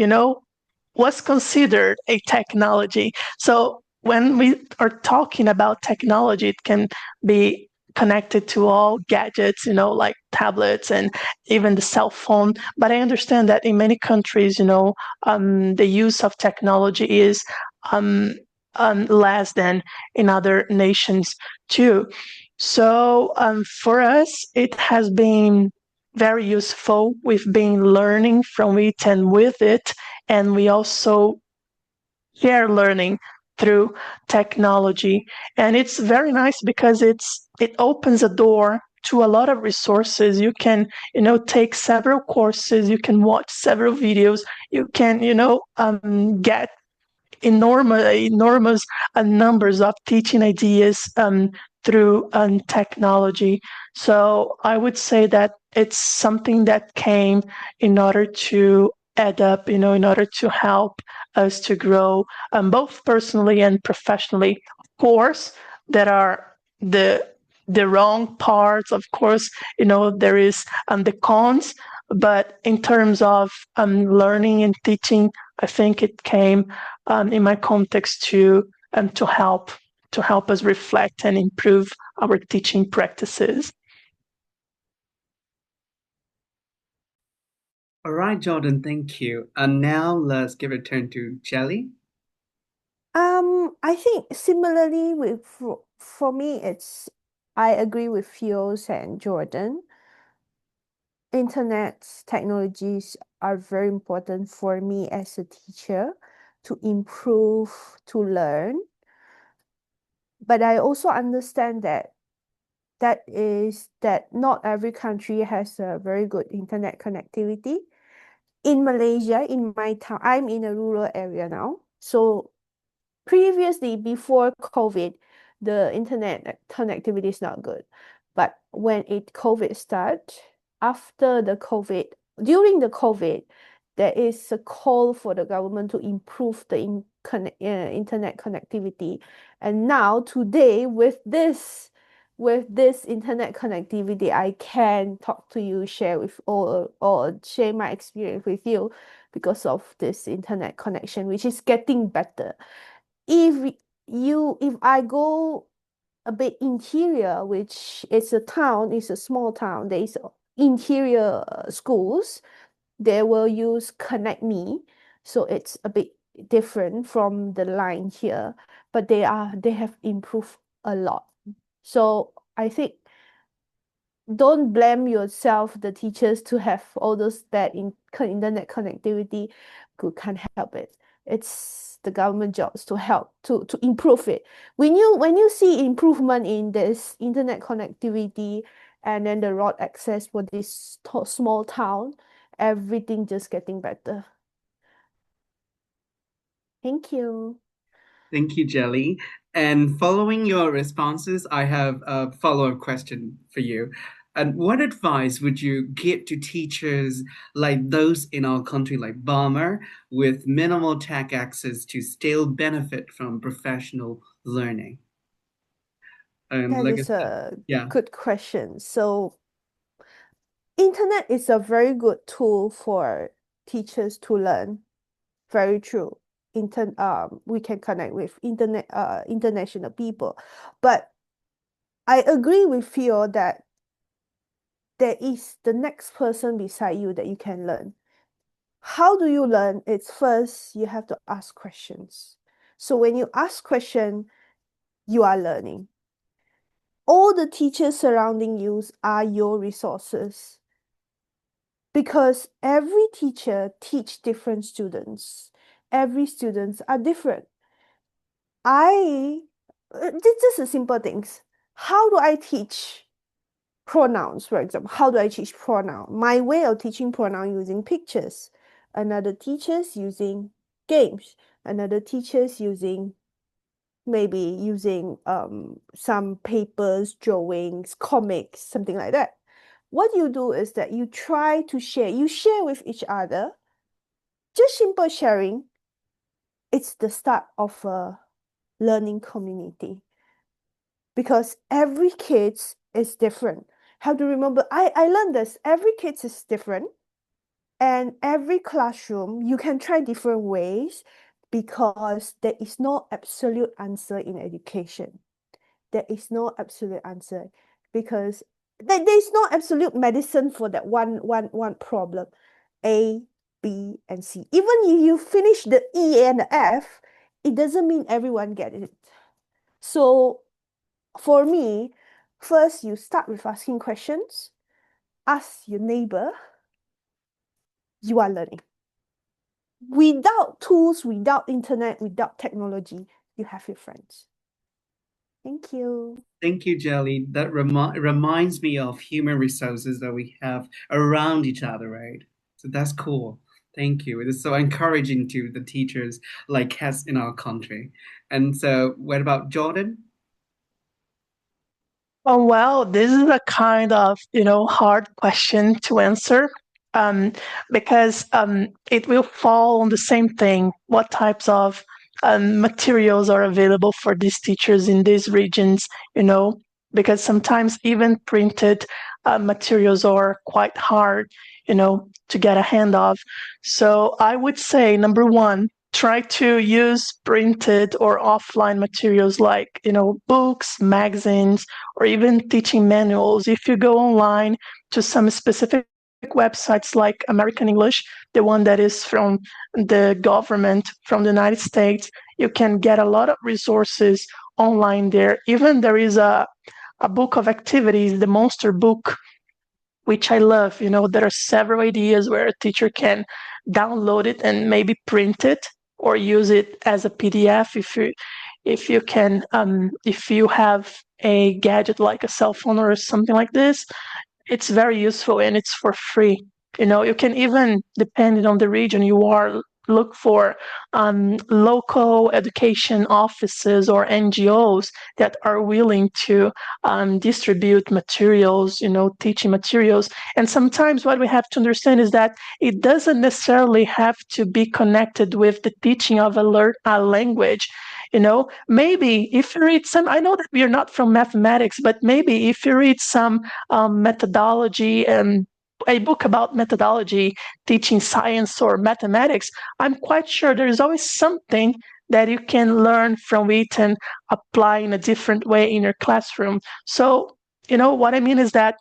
was considered a technology. So when we are talking about technology, it can be connected to all gadgets, like tablets and even the cell phone. But I understand that in many countries, the use of technology is um, less than in other nations too. So for us, it has been very useful. We've been learning from it and with it, and we also share learning through technology. And it's very nice because it opens a door to a lot of resources. You can, take several courses, you can watch several videos, you can, get enormous numbers of teaching ideas through technology. So I would say that it's something that came in order to add up, in order to help us to grow both personally and professionally. Of course, there are the wrong parts. Of course, there is the cons, but in terms of learning and teaching, I think it came in my context to help us reflect and improve our teaching practices. All right, Jordon, thank you. And now let's give a turn to Jelly. I think similarly for me, I agree with Phyo and Jordon. Internet technologies are very important for me as a teacher to improve, to learn. But I also understand that not every country has a very good internet connectivity. In Malaysia, in my town, I'm in a rural area now. So previously, before COVID, the internet connectivity is not good. But when COVID started, during the COVID, there is a call for the government to improve the internet connectivity. And now today, with this internet connectivity, I can talk to you, share with or share my experience with you because of this internet connection, which is getting better. If I go a bit interior, which is a small town, there is interior schools, they will use Connect Me, so it's a bit different from the line here, but they have improved a lot. So I think don't blame yourself, the teachers, to have all those bad internet connectivity. You can't help it. It's the government jobs to help to improve it. When you see improvement in this internet connectivity and then the road access for this small town, everything just getting better. Thank you. Thank you, Jelly. And following your responses, I have a follow-up question for you. And what advice would you give to teachers like those in our country, like Burma, with minimal tech access to still benefit from professional learning? And That like I is said, a yeah, good question. So internet is a very good tool for teachers to learn. Very true. We can connect with international people. But I agree with you that there is the next person beside you that you can learn. How do you learn? It's first you have to ask questions. So when you ask question, you are learning. All the teachers surrounding you are your resources, because every teacher teach different students. Every students are different. This is simple things. How do I teach pronouns, for example? How do I teach pronoun? My way of teaching pronoun using pictures. Another teacher's using games. Another teacher's maybe using some papers, drawings, comics, something like that. What you do is that you try to share. You share with each other. Just simple sharing. It's the start of a learning community, because every kid is different. How to remember? I learned this. Every kid is different, and every classroom you can try different ways, because there is no absolute answer in education. There is no absolute answer, because there is no absolute medicine for that one problem. A, B, and C. Even if you finish the E and the F, it doesn't mean everyone get it. So for me, first you start with asking questions. Ask your neighbor. You are learning. Without tools, without internet, without technology, you have your friends. Thank you. Thank you, Jelly. That reminds me of human resources that we have around each other, right? So that's cool. Thank you. It is so encouraging to the teachers like us in our country. And so, what about Jordan? Oh, well, this is a kind of, hard question to answer, um, because it will fall on the same thing. What types of materials are available for these teachers in these regions, you know, because sometimes even printed materials are quite hard, to get a hand of. So I would say, number one, try to use printed or offline materials like, books, magazines, or even teaching manuals. If you go online to some specific websites like American English, the one that is from the government from the United States, you can get a lot of resources online there. Even there is a book of activities, the Monster book, which I love. There are several ideas where a teacher can download it and maybe print it or use it as a PDF if you have a gadget like a cell phone or something like this. It's very useful and it's for free. You can even, depending on the region you are, look for local education offices or NGOs that are willing to distribute materials, teaching materials. And sometimes what we have to understand is that it doesn't necessarily have to be connected with the teaching of a language. Maybe if you read some, I know that we are not from mathematics, but maybe if you read some methodology and a book about methodology, teaching science or mathematics, I'm quite sure there is always something that you can learn from it and apply in a different way in your classroom. So, what I mean is that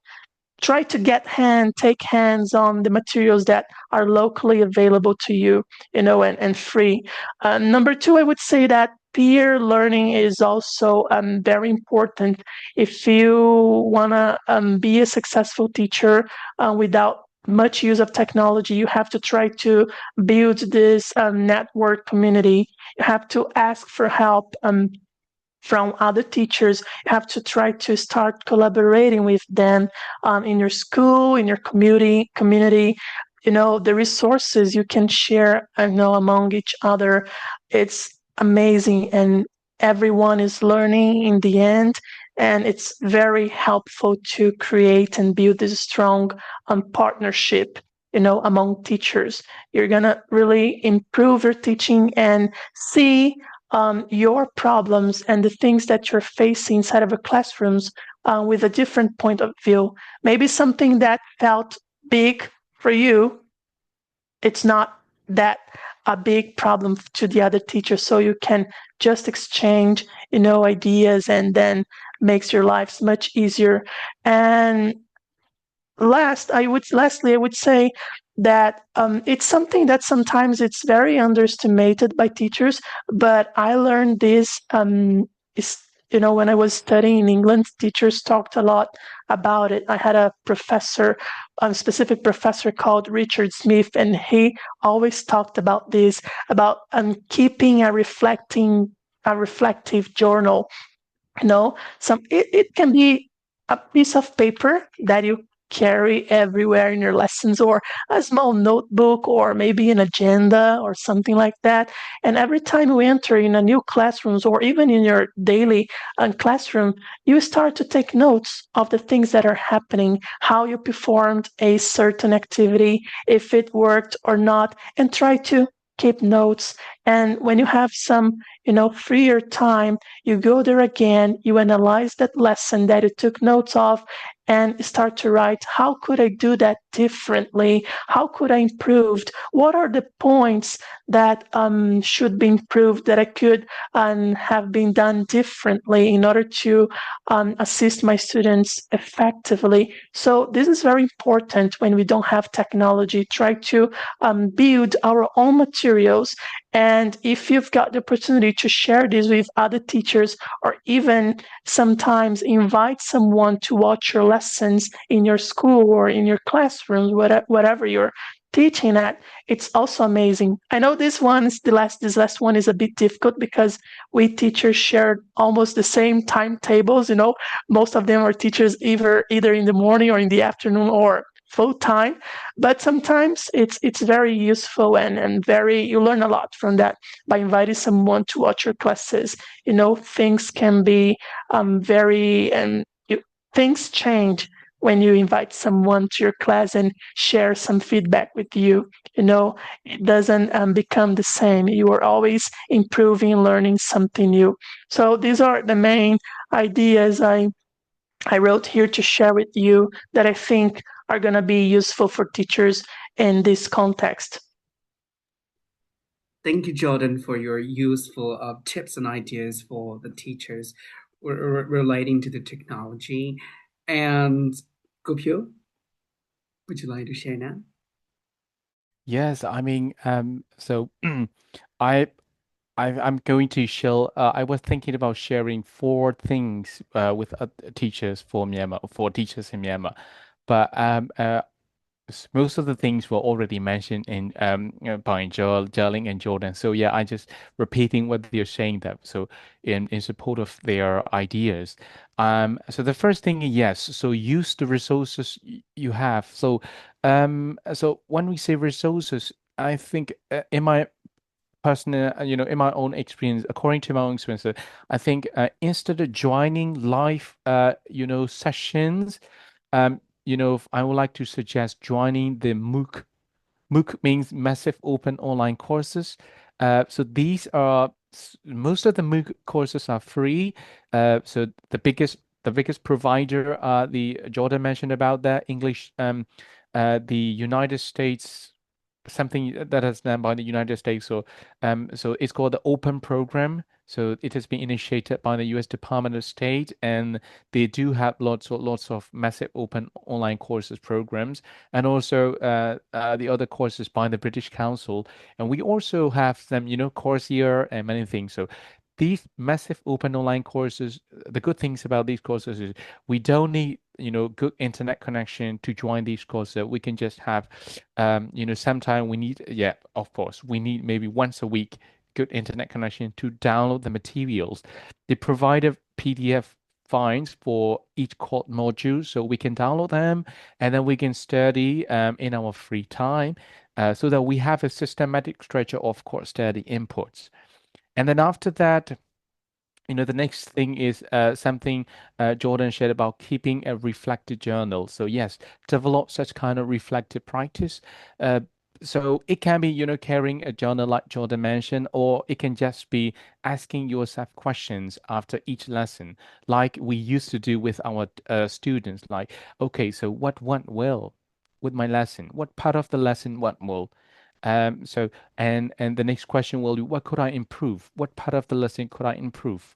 try to take hands on the materials that are locally available to you, and free. Number two, I would say that peer learning is also very important. If you want to be a successful teacher without much use of technology, you have to try to build this network community. You have to ask for help from other teachers. You have to try to start collaborating with them in your school, in your community. The resources you can share, among each other. It's amazing, and everyone is learning in the end. And it's very helpful to create and build this strong partnership, among teachers. You're gonna really improve your teaching and see your problems and the things that you're facing inside of a classrooms with a different point of view. Maybe something that felt big for you, it's not that a big problem to the other teacher. So you can just exchange, ideas, and then makes your lives much easier. And lastly, I would say that it's something that sometimes it's very underestimated by teachers, but I learned this is when I was studying in England, teachers talked a lot about it. I had a professor, a specific professor called Richard Smith, and he always talked about this, about keeping a reflective journal. It can be a piece of paper that you carry everywhere in your lessons, or a small notebook, or maybe an agenda or something like that. And every time you enter in a new classrooms, or even in your daily classroom, you start to take notes of the things that are happening, how you performed a certain activity, if it worked or not, and try to keep notes. And when you have some freer time, you go there again, you analyze that lesson that you took notes of, and start to write, how could I do that differently? How could I improve? What are the points that should be improved, that I could have been done differently in order to assist my students effectively? So this is very important when we don't have technology. Try to build our own materials. And if you've got the opportunity to share this with other teachers, or even sometimes invite someone to watch your lessons in your school or in your classrooms, whatever your teaching at, it's also amazing. I know this last one is a bit difficult because we teachers share almost the same timetables. Most of them are teachers either in the morning or in the afternoon or full time. But sometimes it's very useful and very you learn a lot from that by inviting someone to watch your classes. Things can be very and things change when you invite someone to your class and share some feedback with you. It doesn't become the same. You are always improving, learning something new. So these are the main ideas I wrote here to share with you that I think are going to be useful for teachers in this context. Thank you, Jordan, for your useful tips and ideas for the teachers relating to the technology. And Phyo, would you like to share now? Yes, I mean, so I I'm going to share. I was thinking about sharing four things with teachers for Myanmar, for teachers in Myanmar, but most of the things were already mentioned in by Jarling and Jordan. So yeah, I just repeating what they're saying that. So in support of their ideas. So the first thing, yes. So use the resources you have. So when we say resources, I think in my personal, in my own experience, according to my own experience, I think instead of joining live, sessions, I would like to suggest joining the MOOC. MOOC means massive open online courses. So these are most of the MOOC courses are free. So the biggest provider, the Jordan mentioned about that English, the United States, something that is done by the United States. So it's called the Open Program. So it has been initiated by the U.S. Department of State, and they do have lots of massive open online courses programs, and also the other courses by the British Council. And we also have some, Coursera and many things. So these massive open online courses, the good things about these courses is we don't need, good internet connection to join these courses. We can just have, sometime we need, yeah, of course, we need maybe once a week good internet connection to download the materials. They provide a PDF files for each core module, so we can download them and then we can study in our free time, so that we have a systematic structure of course study inputs. And then after that, the next thing is something Jordan shared about keeping a reflective journal. So yes, develop such kind of reflective practice. Uh, so it can be, carrying a journal like Jordan mentioned, or it can just be asking yourself questions after each lesson, like we used to do with our students. Like, okay, so what went well with my lesson? What part of the lesson went well? And the next question will be, what could I improve? What part of the lesson could I improve?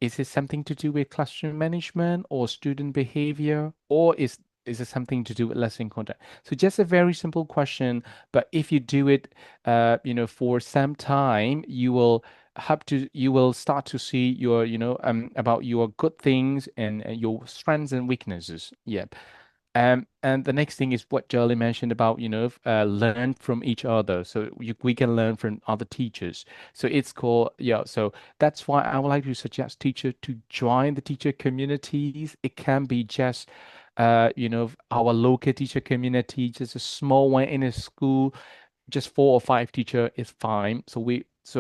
Is it something to do with classroom management or student behavior, or is it something to do with lesson content? So just a very simple question, but if you do it, for some time, you will start to see your, about your good things and your strengths and weaknesses. Yeah. And the next thing is what Jolly mentioned about, learn from each other. So we can learn from other teachers. So it's called, yeah. So that's why I would like to suggest teacher to join the teacher communities. It can be just, our local teacher community, just a small one in a school, just four or five teacher is fine.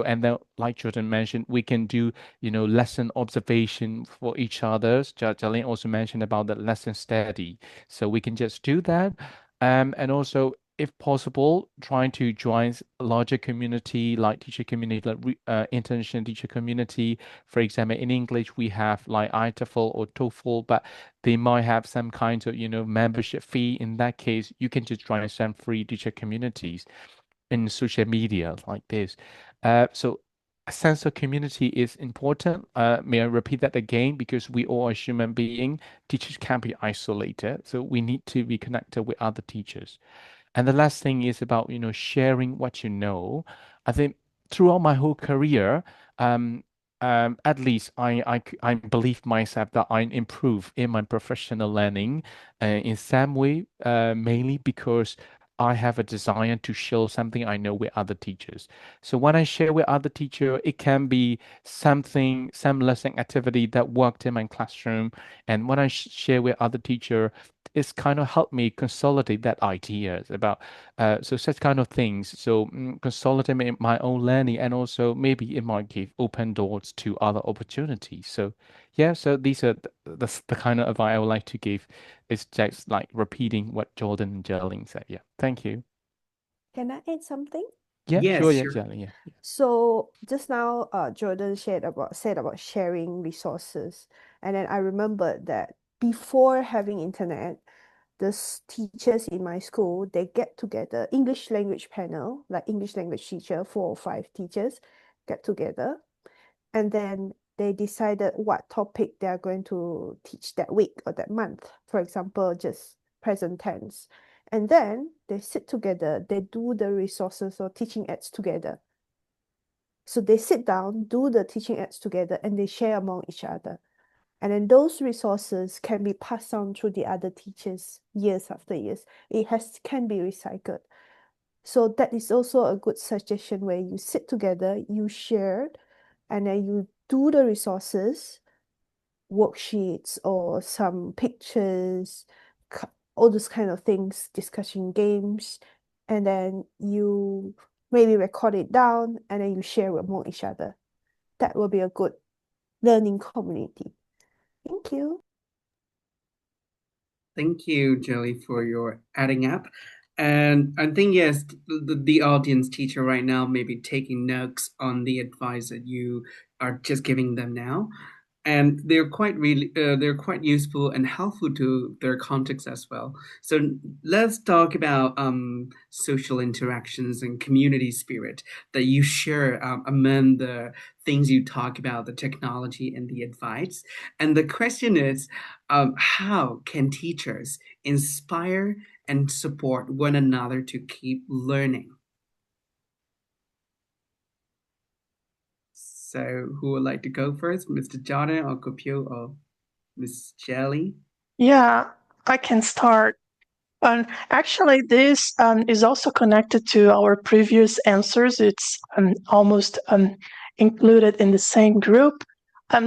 And then like Jordan mentioned, we can do, lesson observation for each other. Jalene also mentioned about the lesson study. So we can just do that. And also, if possible, trying to join a larger community like teacher community, like international teacher community. For example, in English, we have like ITOEFL or TOEFL, but they might have some kind of, membership fee. In that case, you can just join some free teacher communities in social media like this. So a sense of community is important. May I repeat that again? Because we all are human beings. Teachers can't be isolated. So we need to be connected with other teachers. And the last thing is about, sharing what you know. I think throughout my whole career, at least I believe myself that I improve in my professional learning in some way, mainly because I have a desire to share something I know with other teachers. So when I share with other teacher, it can be something, some lesson activity that worked in my classroom. And when I share with other teacher, it's kind of helped me consolidate that ideas about so such kind of things. So consolidate my own learning, and also maybe it might give open doors to other opportunities. So yeah, so these are the kind of advice I would like to give. It's just like repeating what Jordan and Geraldine said. Yeah, thank you. Can I add something? Yeah, sure. Yes, Yeah, sure. Geraldine. Yeah. So just now, Jordan said about sharing resources, and then I remembered that before having internet, teachers in my school, they get together, English language panel, like English language teacher, 4 or 5 teachers get together, and then they decided what topic they are going to teach that week or that month. For example, just present tense. And then they sit together, they do the resources or teaching aids together. So they sit down, do the teaching aids together, and they share among each other. And then those resources can be passed on to the other teachers years after years. Can be recycled. So that is also a good suggestion where you sit together, you share, and then you do the resources, worksheets or some pictures, all those kind of things, discussion games, and then you maybe record it down and then you share among each other. That will be a good learning community. Thank you. Thank you, Jelly, for your adding up. And I think, yes, the audience teacher right now may be taking notes on the advice that you are just giving them now. And they're quite useful and helpful to their context as well. So let's talk about social interactions and community spirit that you share among the things you talk about, the technology and the advice. And the question is, how can teachers inspire and support one another to keep learning? So who would like to go first, Mr. Jordon or Kopio or Miss Jelly? Yeah, I can start. Actually, this is also connected to our previous answers. It's almost included in the same group.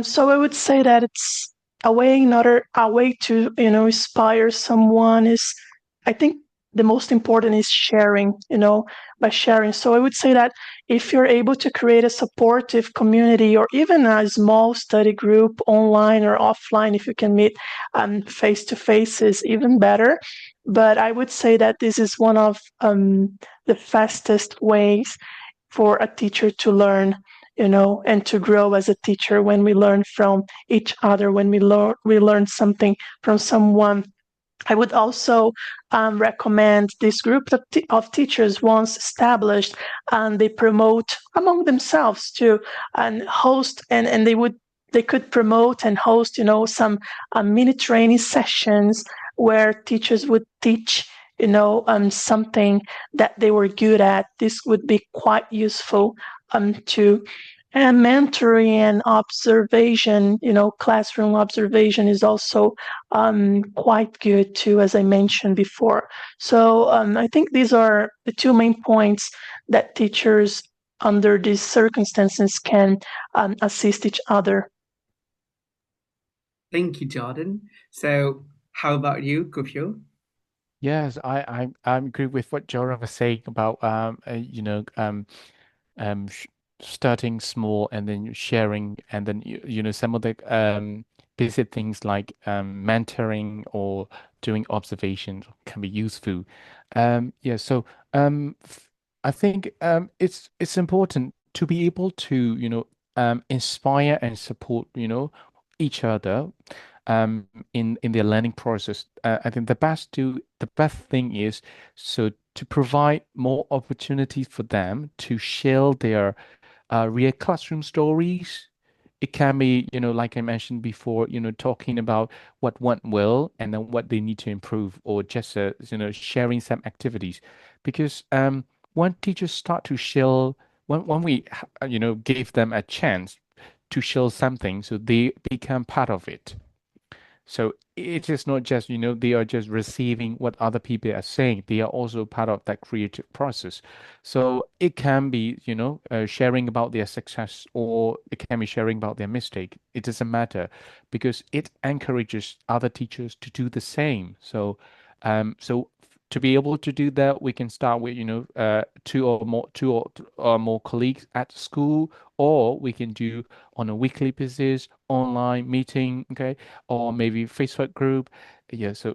So I would say that it's a way to inspire someone is, I think the most important is sharing. By sharing. So I would say that if you're able to create a supportive community or even a small study group online or offline, if you can meet face to face, is even better. But I would say that this is one of the fastest ways for a teacher to learn, and to grow as a teacher when we learn from each other, when we learn something from someone. I would also recommend this group of teachers once established, and they promote among themselves to and host and they could promote and host some mini training sessions where teachers would teach something that they were good at. This would be quite useful to and mentoring and observation, classroom observation is also quite good too, as I mentioned before. So I think these are the two main points that teachers under these circumstances can assist each other. Thank you, Jordan. So how about you, Kopio? Yes, I agree with what Jordan was saying about sh starting small and then sharing, and then some of the basic things like mentoring or doing observations can be useful. Yeah, so I think it's important to be able to inspire and support each other in their learning process. I think the best thing is so to provide more opportunities for them to share their real classroom stories. It can be, like I mentioned before, talking about what went well and then what they need to improve, or just, sharing some activities. Because when teachers start to share, when we, give them a chance to share something, so they become part of it. So it is not just, they are just receiving what other people are saying. They are also part of that creative process. So it can be, sharing about their success, or it can be sharing about their mistake. It doesn't matter because it encourages other teachers to do the same. So to be able to do that, we can start with, two or more colleagues at school, or we can do on a weekly basis, online meeting, okay, or maybe Facebook group. Yeah, so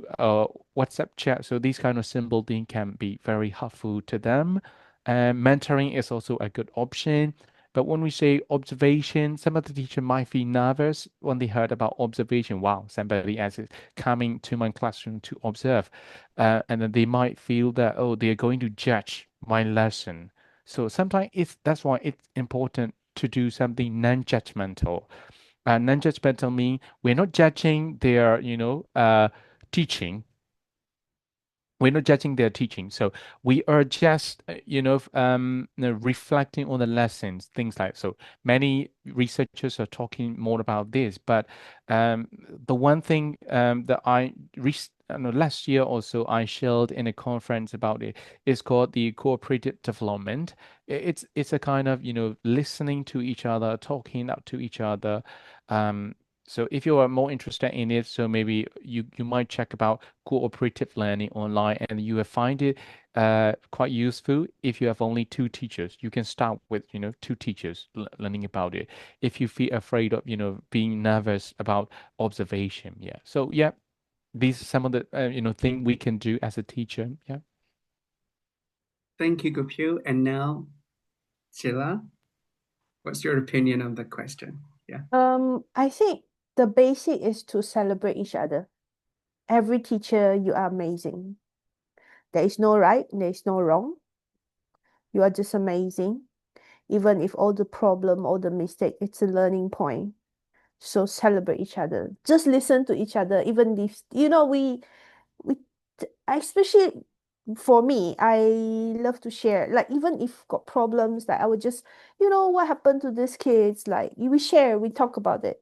WhatsApp chat. So these kind of simple things can be very helpful to them. And mentoring is also a good option. But when we say observation, some of the teacher might feel nervous when they heard about observation. Wow, somebody else is coming to my classroom to observe. And then they might feel that, oh, they are going to judge my lesson. So sometimes that's why it's important to do something non-judgmental. Non-judgmental means we're not judging their, teaching. We're not judging their teaching. So we are just, reflecting on the lessons, things like so. Many researchers are talking more about this, but the one thing that last year also I shared in a conference about it is called the cooperative development. It's a kind of, listening to each other, talking up to each other. Um, so if you are more interested in it, so maybe you might check about cooperative learning online, and you will find it quite useful. If you have only two teachers, you can start with, two teachers learning about it. If you feel afraid of, being nervous about observation, yeah. So yeah, these are some of the thing we can do as a teacher. Yeah. Thank you, Gopyu. And now, Sheila, what's your opinion on the question? Yeah. I think the basic is to celebrate each other. Every teacher, you are amazing. There is no right, there is no wrong. You are just amazing. Even if all the problem, all the mistake, it's a learning point. So celebrate each other. Just listen to each other. Even if we especially for me, I love to share. Like even if got problems, like I would just, what happened to these kids? Like we share, we talk about it.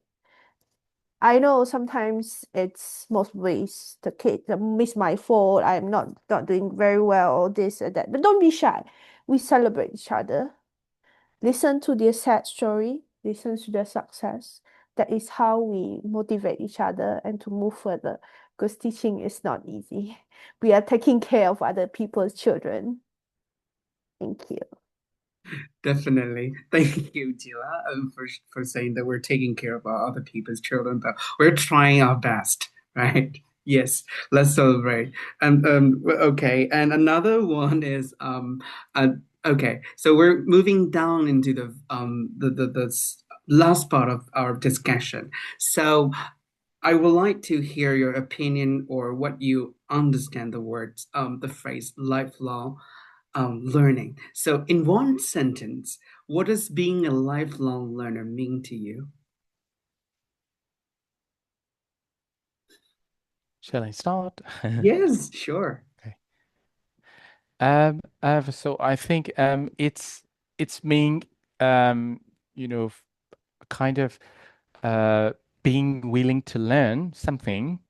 I know sometimes it's most ways the kid miss my fault. I'm not doing very well or this or that. But don't be shy. We celebrate each other. Listen to their sad story. Listen to their success. That is how we motivate each other and to move further. Because teaching is not easy. We are taking care of other people's children. Thank you. Definitely. Thank you, Gila, for saying that we're taking care of our other people's children, but we're trying our best, right? Yes, let's celebrate. And okay. And another one is okay. So we're moving down into the last part of our discussion. So I would like to hear your opinion or what you understand the words, the phrase lifelong learning. So, in one sentence, what does being a lifelong learner mean to you? Shall I start? Yes, sure. Okay. So I think it's being kind of uh being willing to learn something.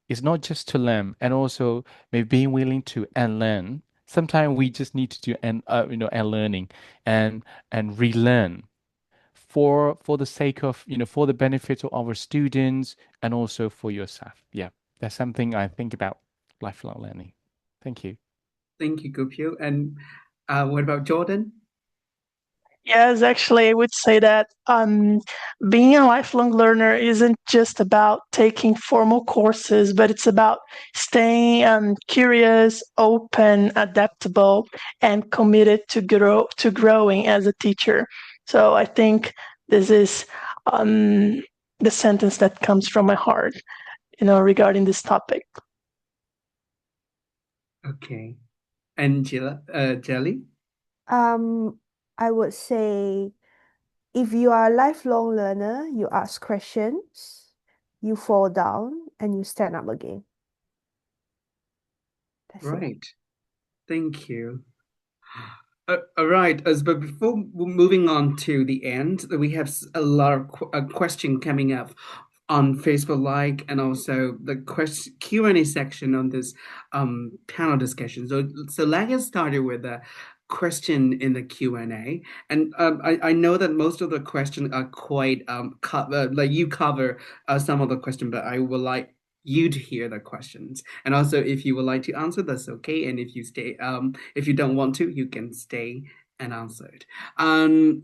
It's not just to learn, and also maybe being willing to unlearn. Sometimes we just need to do unlearning and relearn for the sake of, for the benefit of our students and also for yourself. Yeah, that's something I think about lifelong learning. Thank you. Thank you, Gopio. And what about Jordan? Yes, actually, I would say that being a lifelong learner isn't just about taking formal courses, but it's about staying curious, open, adaptable, and committed to growing as a teacher. So I think this is the sentence that comes from my heart, regarding this topic. Okay. And Jelly? I would say if you are a lifelong learner, you ask questions, you fall down, and you stand up again. That's it. Right. Thank you. All right. But before moving on to the end, we have a lot of question coming up on Facebook and also the Q&A section on this panel discussion. So let's get started with the question in the Q&A. And I know that most of the questions are quite like you cover some of the questions, but I would like you to hear the questions. And also if you would like to answer, that's okay. And if you don't want to, you can stay and answer it.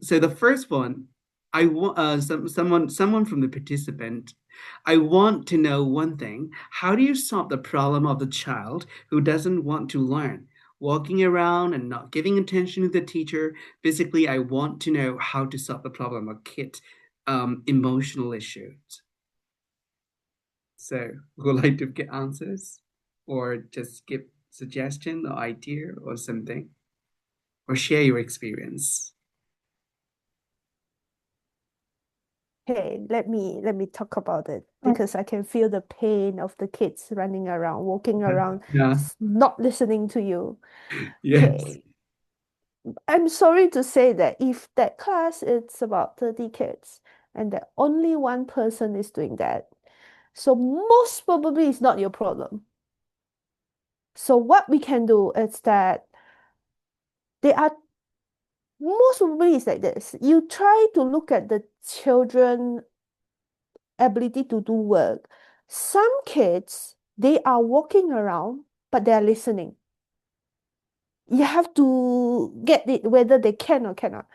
So the first one, I want someone from the participant. I want to know one thing. How do you solve the problem of the child who doesn't want to learn, walking around and not giving attention to the teacher? Basically, I want to know how to solve the problem of kid emotional issues. So, would like to get answers, or just give suggestion or idea or something, or share your experience. Okay, let me talk about it because I can feel the pain of the kids running around, walking around, Yeah. not listening to you. Yes. Okay. I'm sorry to say that if that class it's about 30 kids and that only one person is doing that, so most probably it's not your problem. So what we can do is that they are most probably it's like this. You try to look at the children ability to do work. Some kids, they are walking around, but they're listening. You have to get it whether they can or cannot.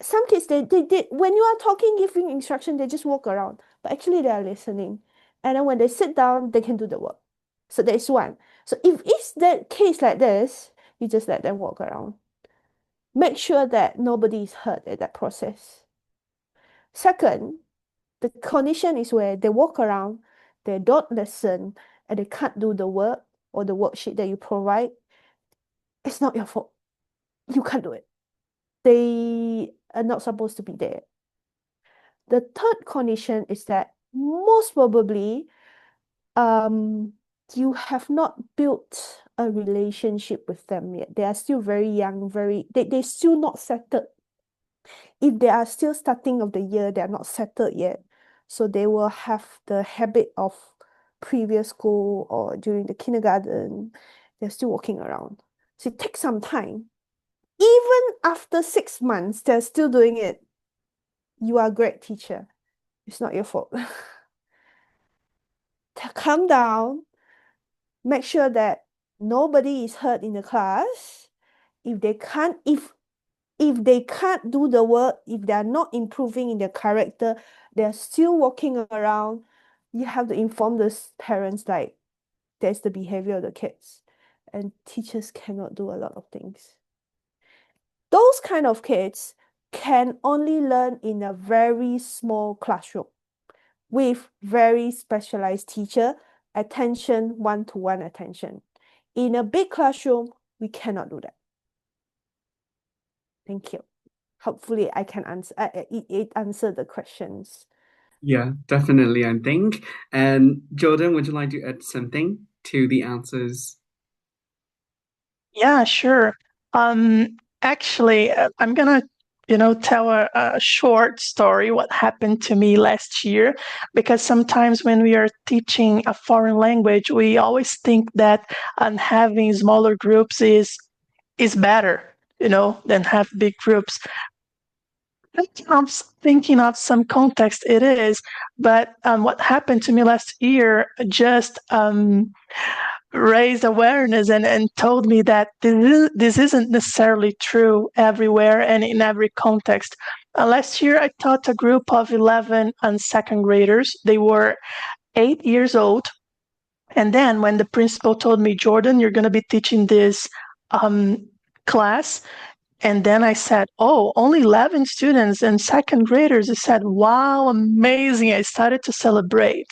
Some kids, they when you are talking, giving instruction, they just walk around, but actually they are listening. And then when they sit down, they can do the work. So that is one. So if it's that case like this, you just let them walk around. Make sure that nobody is hurt at that process. Second, the condition is where they walk around, they don't listen, and they can't do the work or the worksheet that you provide. It's not your fault. You can't do it. They are not supposed to be there. The third condition is that most probably you have not built a relationship with them yet. They are still very young, they still not settled. If they are still starting of the year, they are not settled yet. So they will have the habit of previous school or during the kindergarten. They're still walking around. So it takes some time. Even after 6 months, they're still doing it. You are a great teacher. It's not your fault. Calm down. Make sure that nobody is hurt in the class. If they can't do the work, if they are not improving in their character, they're still walking around, you have to inform the parents like that's the behavior of the kids. And teachers cannot do a lot of things. Those kind of kids can only learn in a very small classroom with very specialized teacher, attention, one-to-one attention. In a big classroom, we cannot do that. Thank you. Hopefully I can answer it answer the questions. Yeah, definitely, I think. And Jordan, would you like to add something to the answers? Yeah, sure. Actually, I'm gonna, tell a short story what happened to me last year, because sometimes when we are teaching a foreign language, we always think that having smaller groups is better, than have big groups. I'm thinking of some context it is, but what happened to me last year just raised awareness and told me that this isn't necessarily true everywhere and in every context. Last year, I taught a group of 11 and second graders. They were 8 years old. And then when the principal told me, Jordan, you're going to be teaching this class, and then I said, oh, only 11 students and second graders. I said, wow, amazing. I started to celebrate,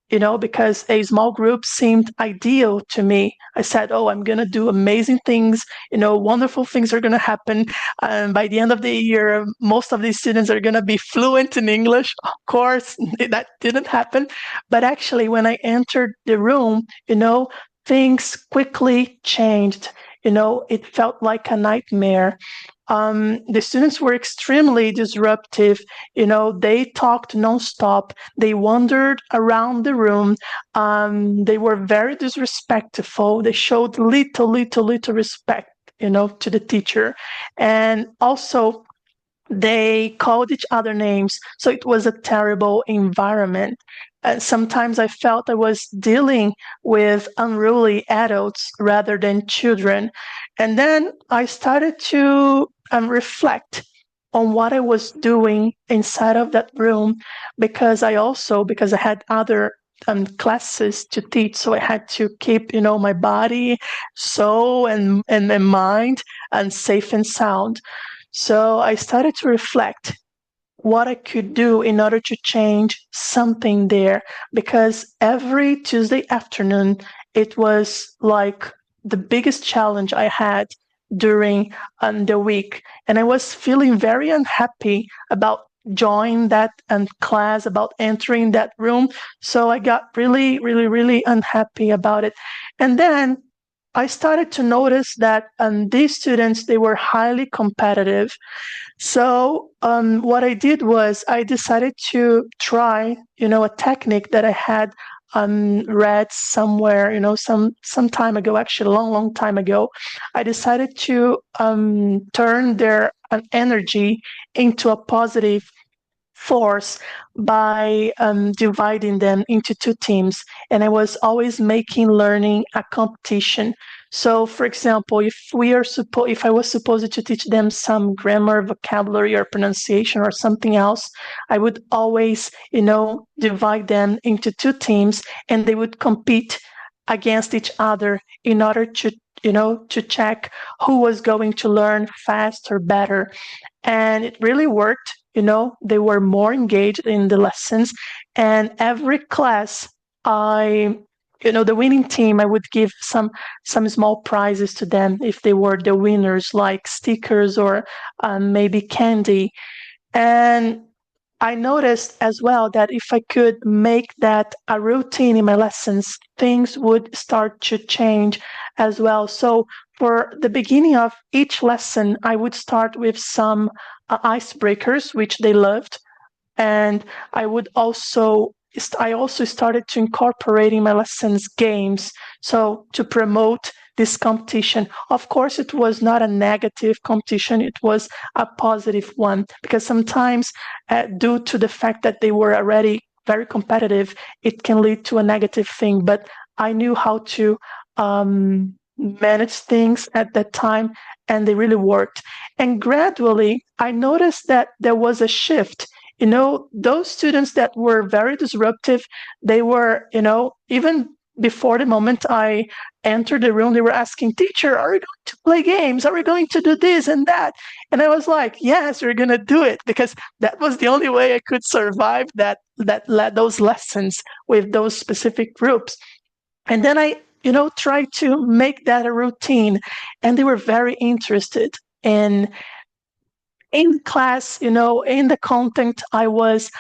because a small group seemed ideal to me. I said, oh, I'm going to do amazing things. Wonderful things are going to happen. By the end of the year, most of these students are going to be fluent in English. Of course, that didn't happen. But actually, when I entered the room, things quickly changed. It felt like a nightmare. The students were extremely disruptive. They talked nonstop. They wandered around the room. They were very disrespectful. They showed little respect, to the teacher. And also, they called each other names. So it was a terrible environment. Sometimes I felt I was dealing with unruly adults rather than children. And then I started to reflect on what I was doing inside of that room, because I had other classes to teach, so I had to keep, my body, soul, and mind and safe and sound. So I started to reflect what I could do in order to change something there, because every Tuesday afternoon, it was like the biggest challenge I had during the week. And I was feeling very unhappy about joining that class, about entering that room. So I got really, really, really unhappy about it. And then I started to notice that these students, they were highly competitive. So what I did was I decided to try, a technique that I had read somewhere, some time ago, actually a long, long time ago. I decided to turn their energy into a positive force by dividing them into two teams. And I was always making learning a competition. So, for example, if I was supposed to teach them some grammar, vocabulary, or pronunciation or something else, I would always, divide them into two teams, and they would compete against each other in order to check who was going to learn fast or better. And it really worked. They were more engaged in the lessons. And every class, the winning team, I would give some small prizes to them if they were the winners, like stickers or maybe candy. And I noticed as well that if I could make that a routine in my lessons, things would start to change as well. So for the beginning of each lesson, I would start with some icebreakers, which they loved. And I also started to incorporate in my lessons games, so to promote this competition. Of course, it was not a negative competition, it was a positive one, because sometimes due to the fact that they were already very competitive, it can lead to a negative thing. But I knew how to manage things at that time, and they really worked. And gradually, I noticed that there was a shift. Those students that were very disruptive, they were, even before the moment I entered the room, they were asking, "Teacher, are we going to play games? Are we going to do this and that?" And I was like, "Yes, we're going to do it," because that was the only way I could survive those lessons with those specific groups. And then I, tried to make that a routine, and they were very interested in class, in the content I was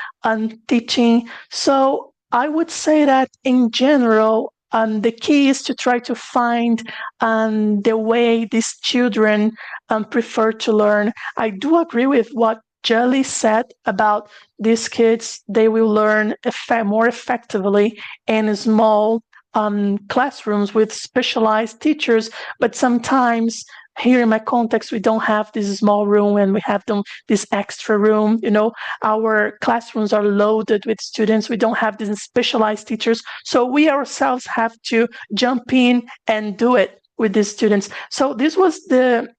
teaching. So I would say that in general, the key is to try to find the way these children prefer to learn. I do agree with what Jelly said about these kids. They will learn more effectively in small classrooms with specialized teachers, but sometimes here in my context, we don't have this small room, and we have this extra room. Our classrooms are loaded with students. We don't have these specialized teachers. So we ourselves have to jump in and do it with these students. So this was the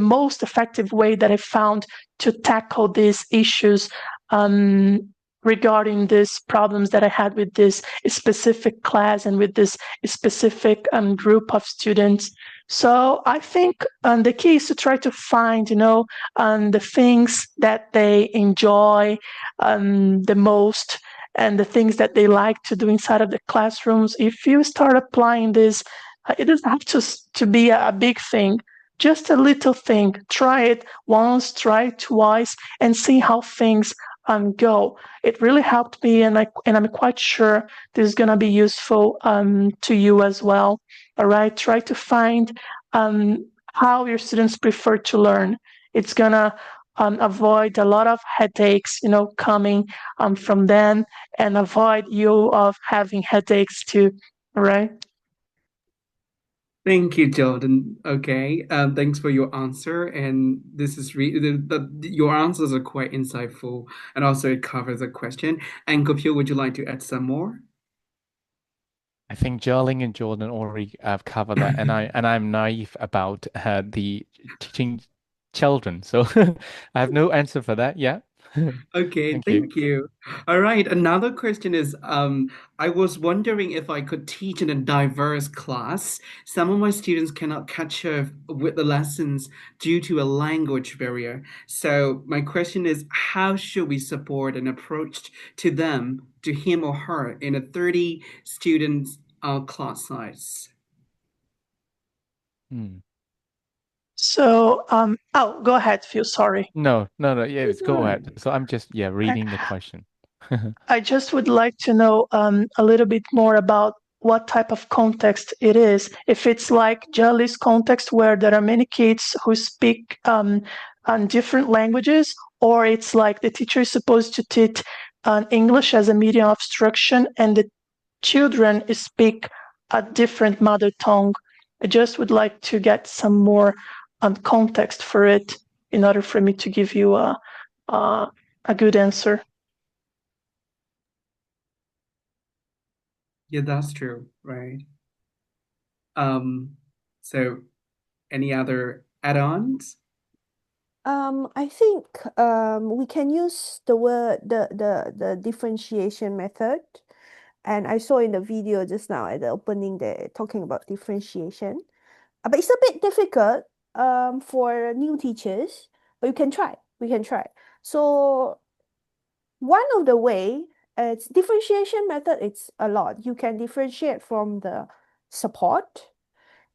most effective way that I found to tackle these issues regarding these problems that I had with this specific class and with this specific group of students. So I think the key is to try to find, the things that they enjoy the most, and the things that they like to do inside of the classrooms. If you start applying this, it doesn't have to be a big thing, just a little thing. Try it once, try it twice, and see how things go. It really helped me, and I'm quite sure this is going to be useful to you as well. All right, try to find how your students prefer to learn. It's gonna avoid a lot of headaches, coming from them, and avoid you of having headaches too, right? Thank you, Jordan. Okay, thanks for your answer. And this is your answers are quite insightful, and also it covers the question. And Phyo, would you like to add some more? I think Jolling and Jordan already covered that, and I'm naive about the teaching children, so I have no answer for that. Yeah, Okay, thank you. thank you. All right, another question is, I was wondering if I could teach in a diverse class. Some of my students cannot catch up with the lessons due to a language barrier. So my question is, how should we support an approach to them, to him or her, in a 30 students class size? Hmm. So, oh, go ahead, Phil. Sorry. No, no, no. Yeah, It's go all ahead. right. So I'm just Okay. reading the question. I just would like to know a little bit more about what type of context it is. If it's like Jolly's context where there are many kids who speak on different languages, or it's like the teacher is supposed to teach English as a medium of instruction and the children speak a different mother tongue. I just would like to get some more context for it in order for me to give you a good answer. Yeah, that's true, right? Um, so any other add-ons? I think we can use the word the differentiation method. And I saw in the video just now at the opening they're talking about differentiation. But it's a bit difficult for new teachers, but you can try. We can try. So one of the way it's differentiation method, it's a lot. You can differentiate from the support.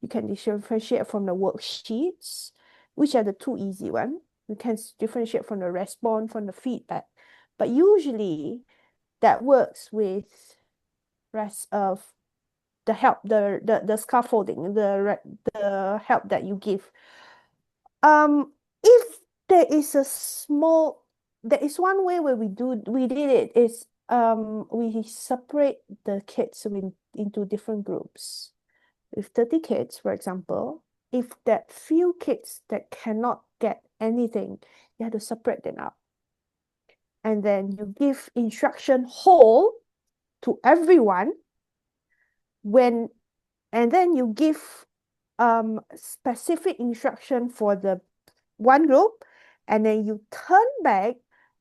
You can differentiate from the worksheets, which are the two easy one. You can differentiate from the response, from the feedback. But usually that works with rest of the help, the scaffolding, the help that you give. If there is a small, there is one way where we did it is we separate the kids into different groups. With 30 kids, for example, if that few kids that cannot get anything, you have to separate them out. And then you give instruction whole to everyone when, and then you give specific instruction for the one group, and then you turn back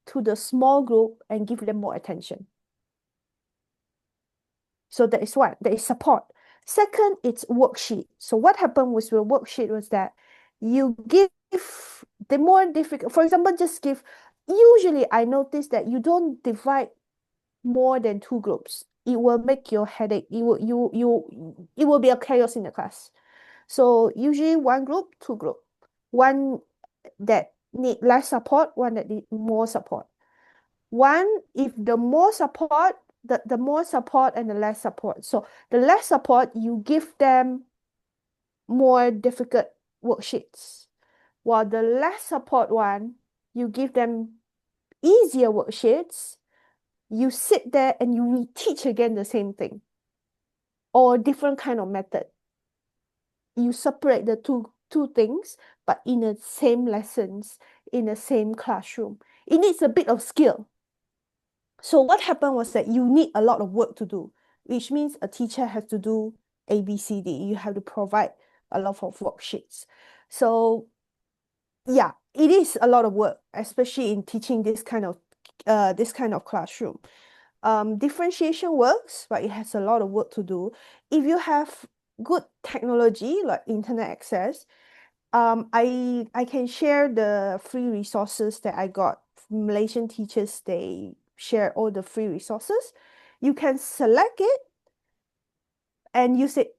to the small group and give them more attention. So that is one, that is support. Second, it's worksheet. So what happened with the worksheet was that you give the more difficult, for example, just give, usually I notice that you don't divide more than two groups. It will make your headache. It will be a chaos in the class. So usually one group, two group. One that need less support, one that need more support. One, if the more support, the more support and the less support. So the less support, you give them more difficult worksheets. While the less support one, you give them easier worksheets. You sit there and you reteach again the same thing or different kind of method. You separate the two things, but in the same lessons, in the same classroom. It needs a bit of skill. So what happened was that you need a lot of work to do, which means a teacher has to do A, B, C, D. You have to provide a lot of worksheets. So yeah, it is a lot of work, especially in teaching this kind of classroom. Differentiation works, but it has a lot of work to do. If you have good technology like internet access, I can share the free resources that I got from Malaysian teachers. They share all the free resources. You can select it and use it,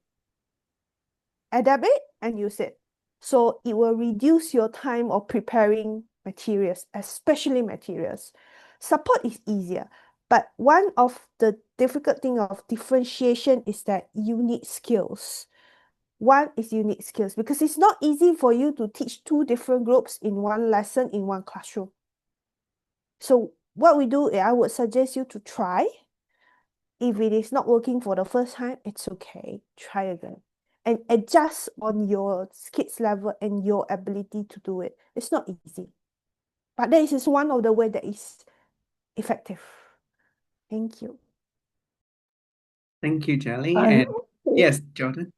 adapt it and use it. So it will reduce your time of preparing materials, especially materials. Support is easier, but one of the difficult thing of differentiation is that you need skills. One is unique skills because it's not easy for you to teach two different groups in one lesson in one classroom. So what we do, I would suggest you to try. If it is not working for the first time, it's okay. Try again. And adjust on your kids' level and your ability to do it. It's not easy. But this is one of the way that is effective. Thank you. Thank you, Jelly. And And yes, Jordan.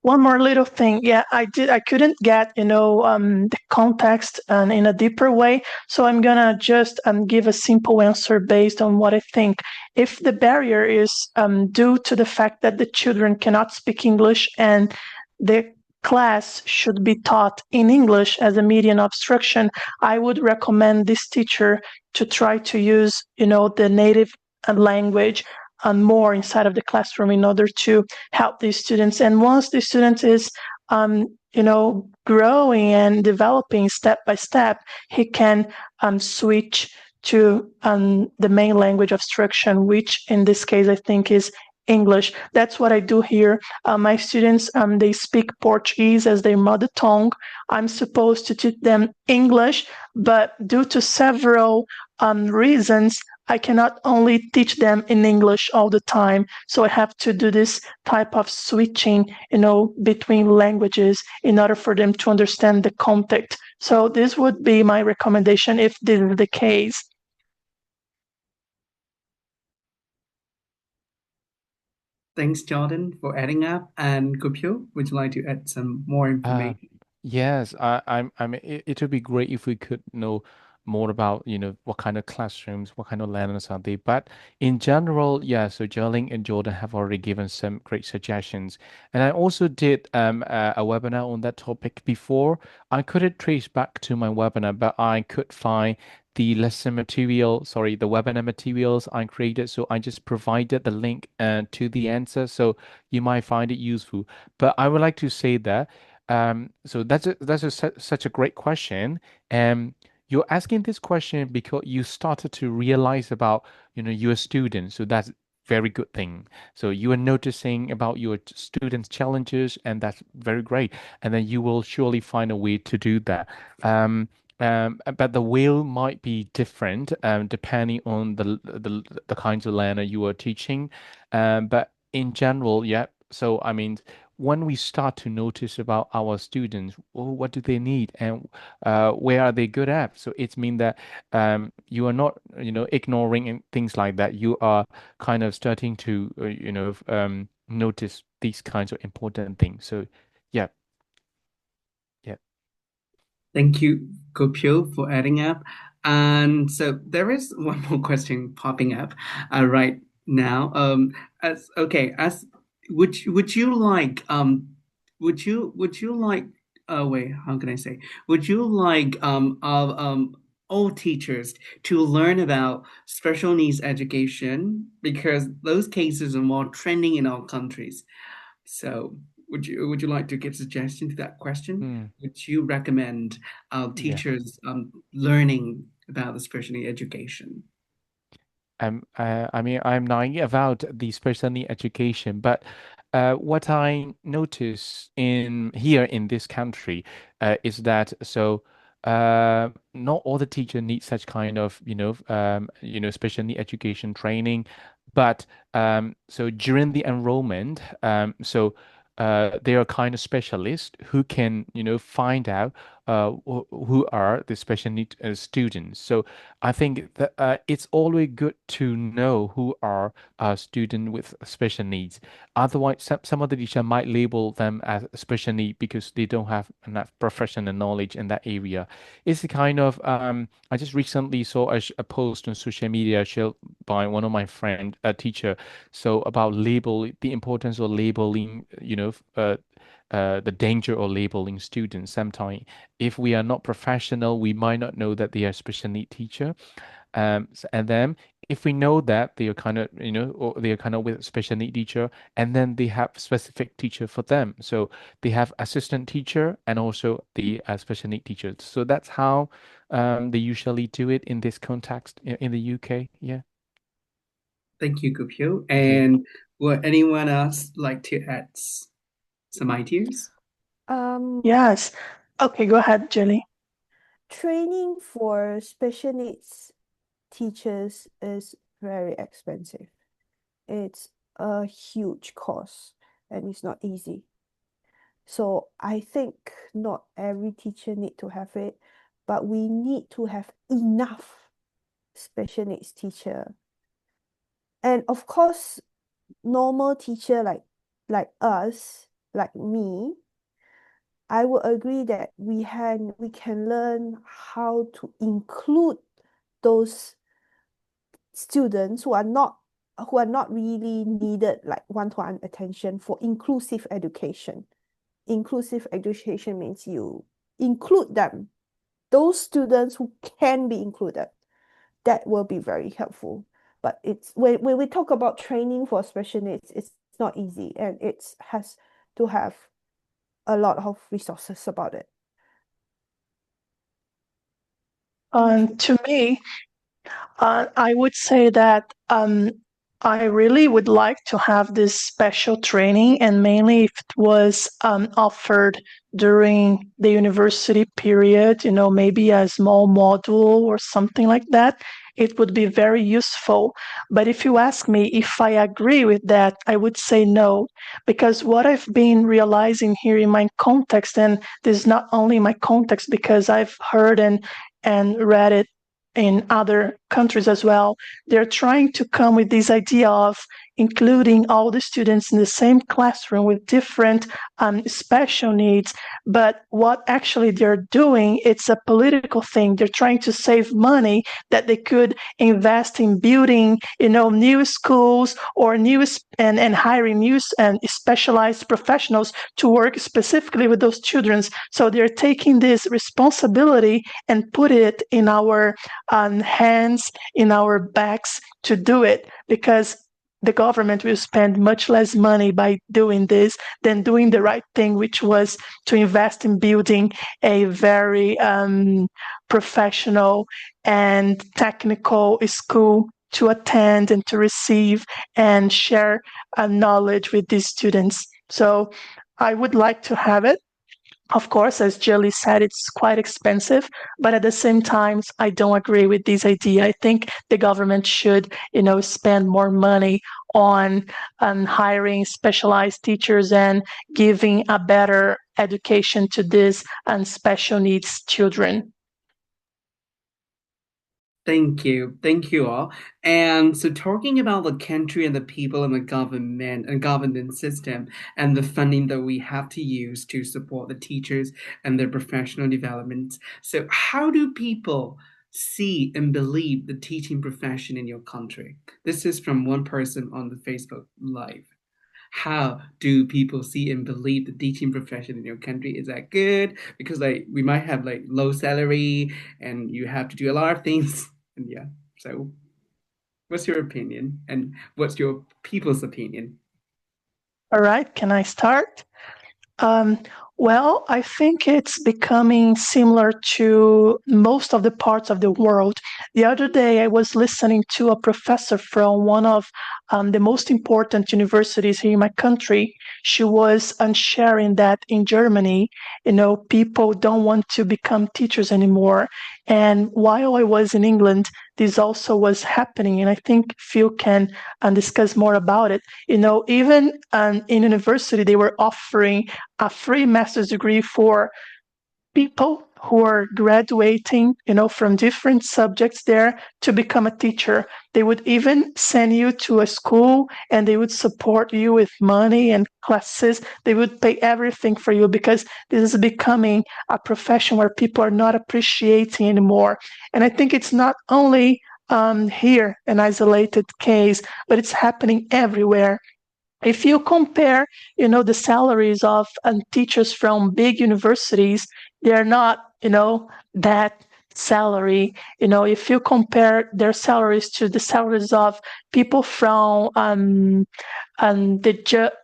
one more little thing. Yeah, I couldn't get, the context and in a deeper way. So I'm gonna just give a simple answer based on what I think. If the barrier is due to the fact that the children cannot speak English and the class should be taught in English as a medium of instruction, I would recommend this teacher to try to use, the native language and more inside of the classroom in order to help these students. And once the student is, growing and developing step by step, he can switch to the main language of instruction, which in this case I think is English. That's what I do here. My students, they speak Portuguese as their mother tongue. I'm supposed to teach them English, but due to several reasons, I cannot only teach them in English all the time. So I have to do this type of switching, between languages in order for them to understand the context. So this would be my recommendation if this is the case. Thanks, Jordan, for adding up. And Gopyo, would you like to add some more Uh, information? yes, it would be great if we could know more about, what kind of classrooms, what kind of learners are they. But in general, yeah, so Jerling and Jordan have already given some great suggestions. And I also did a webinar on that topic before. I couldn't trace back to my webinar, but I could find the lesson material, sorry, the webinar materials I created. So I just provided the link to the answer. So you might find it useful. But I would like to say that so such a great question. You're asking this question because you started to realize about, your students. So that's very good thing. So you are noticing about your students' challenges, and that's very great. And then you will surely find a way to do that. But the will might be different depending on the kinds of learner you are teaching. But in general, yeah. So I mean, when we start to notice about our students, oh, what do they need and where are they good at? So it's mean that you are not, ignoring and things like that. You are kind of starting to, notice these kinds of important things. So, yeah, yeah. Thank you, Gopyo, for adding up. And so there is one more question popping up right now. As okay, as would you like would you like wait, how can I say? Would you like all teachers to learn about special needs education because those cases are more trending in our countries? So would you like to give suggestion to that question? Hmm. Would you recommend Yeah. teachers learning about the special need education? I mean, I'm naive about the special need education, but what I notice in here in this country is that not all the teacher need such kind of special need education training, but so during the enrollment, they are kind of specialists who can find out who are the special need students. So I think that it's always good to know who are students with special needs. Otherwise, some of the teacher might label them as special need because they don't have enough professional knowledge in that area. It's the kind of I just recently saw a post on social media shared by one of my friend, a teacher, so about the importance of labeling, the danger of labeling students. Sometimes, if we are not professional, we might not know that they are special need teacher. And then if we know that they are kind of, or they are kind of with special need teacher, and then they have specific teacher for them. So they have assistant teacher and also the special need teacher. So that's how they usually do it in this context in the UK. Yeah. Thank you, Gupyo. Okay. And would anyone else like to add some ideas? Yes. Okay, go ahead, Jelly. Training for special needs teachers is very expensive. It's a huge cost and it's not easy. So I think not every teacher need to have it, but we need to have enough special needs teacher. And of course, normal teacher like us, like me, I would agree that we can learn how to include those students who are not really needed like one-to-one attention for inclusive education. Inclusive education means you include them, those students who can be included. That will be very helpful. But it's when we talk about training for special needs, it's not easy and it has to have a lot of resources about it. To me, I would say that I really would like to have this special training, and mainly if it was offered during the university period, maybe a small module or something like that, it would be very useful. But if you ask me if I agree with that, I would say no, because what I've been realizing here in my context, and this is not only my context because I've heard and read it in other countries as well, they're trying to come with this idea of including all the students in the same classroom with different special needs. But what actually they're doing, it's a political thing. They're trying to save money that they could invest in building, new schools or and hiring new and specialized professionals to work specifically with those children. So they're taking this responsibility and put it in our hands, in our backs to do it, because the government will spend much less money by doing this than doing the right thing, which was to invest in building a very professional and technical school to attend and to receive and share knowledge with these students. So I would like to have it. Of course, as Jelly said, it's quite expensive, but at the same time, I don't agree with this idea. I think the government should, spend more money on hiring specialized teachers and giving a better education to these special needs children. Thank you. Thank you all. And so talking about the country and the people and the government and governance system and the funding that we have to use to support the teachers and their professional development. So how do people see and believe the teaching profession in your country? This is from one person on the Facebook Live. How do people see and believe the teaching profession in your country? Is that good? Because we might have low salary and you have to do a lot of things. And yeah, so what's your opinion and what's your people's opinion? All right, can I start? Well, I think it's becoming similar to most of the parts of the world. The other day, I was listening to a professor from one of the most important universities here in my country. She was sharing that in Germany, people don't want to become teachers anymore. And while I was in England, this also was happening. And I think Phil can discuss more about it. Even in university, they were offering a free master's degree for people who are graduating, from different subjects there to become a teacher. They would even send you to a school and they would support you with money and classes. They would pay everything for you because this is becoming a profession where people are not appreciating anymore. And I think it's not only here, an isolated case, but it's happening everywhere. If you compare, the salaries of teachers from big universities, they're not, that salary. If you compare their salaries to the salaries of people from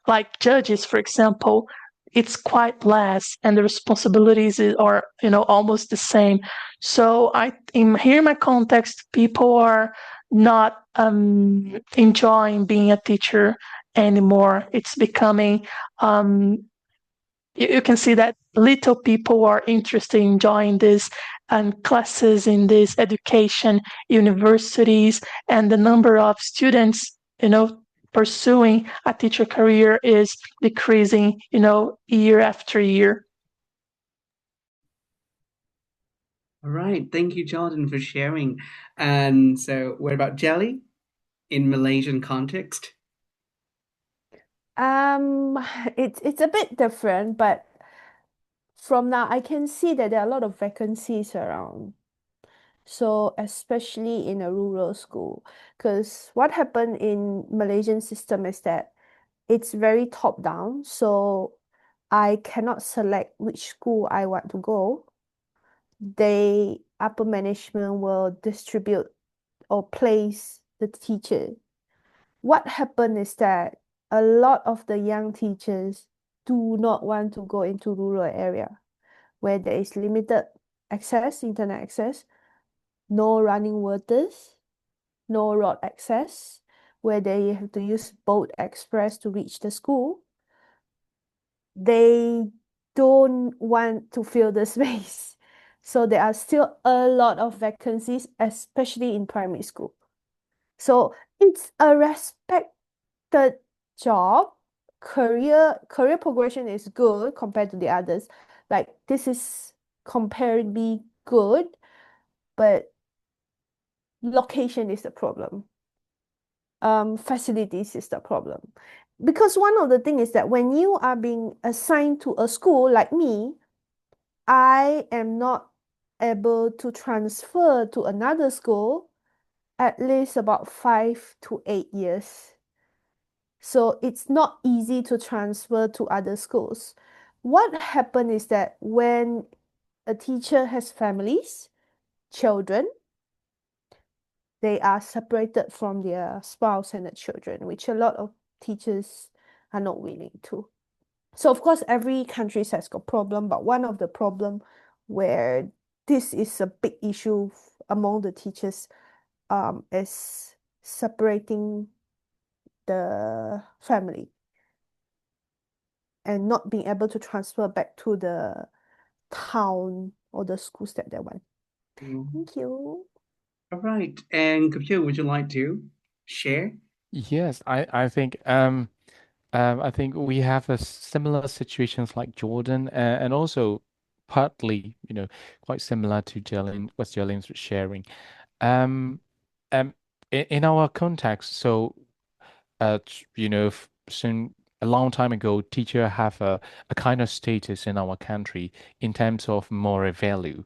like judges, for example, it's quite less, and the responsibilities are, almost the same. So here in my context, people are not enjoying being a teacher anymore. It's becoming you can see that little people are interested in joining these classes in these education universities, and the number of students, pursuing a teacher career is decreasing, year after year. All right. Thank you, Jordan, for sharing. And so what about Jelly in Malaysian context? It's a bit different, but from now I can see that there are a lot of vacancies around. So especially in a rural school, because what happened in Malaysian system is that it's very top down. So I cannot select which school I want to go. They upper management will distribute or place the teacher. What happened is that a lot of the young teachers do not want to go into rural area where there is limited access, internet access, no running waters, no road access, where they have to use boat express to reach the school. They don't want to fill the space. So there are still a lot of vacancies, especially in primary school. So it's a respected job. Career progression is good compared to the others. Like this is comparably good, but location is the problem. Facilities is the problem. Because one of the things is that when you are being assigned to a school like me, I am not able to transfer to another school at least about 5 to 8 years. So it's not easy to transfer to other schools. What happened is that when a teacher has families, children, they are separated from their spouse and the children, which a lot of teachers are not willing to. So of course, every country has got problem, but one of the problem where this is a big issue among the teachers is separating the family and not being able to transfer back to the town or the schools that they want. Thank you. All right. And Phyo, would you like to share? Yes, I think we have a similar situations like Jordan, and also partly, quite similar to Jelen, what Jelen's sharing. Um, in our context, so soon a long time ago, teacher have a kind of status in our country in terms of moral value.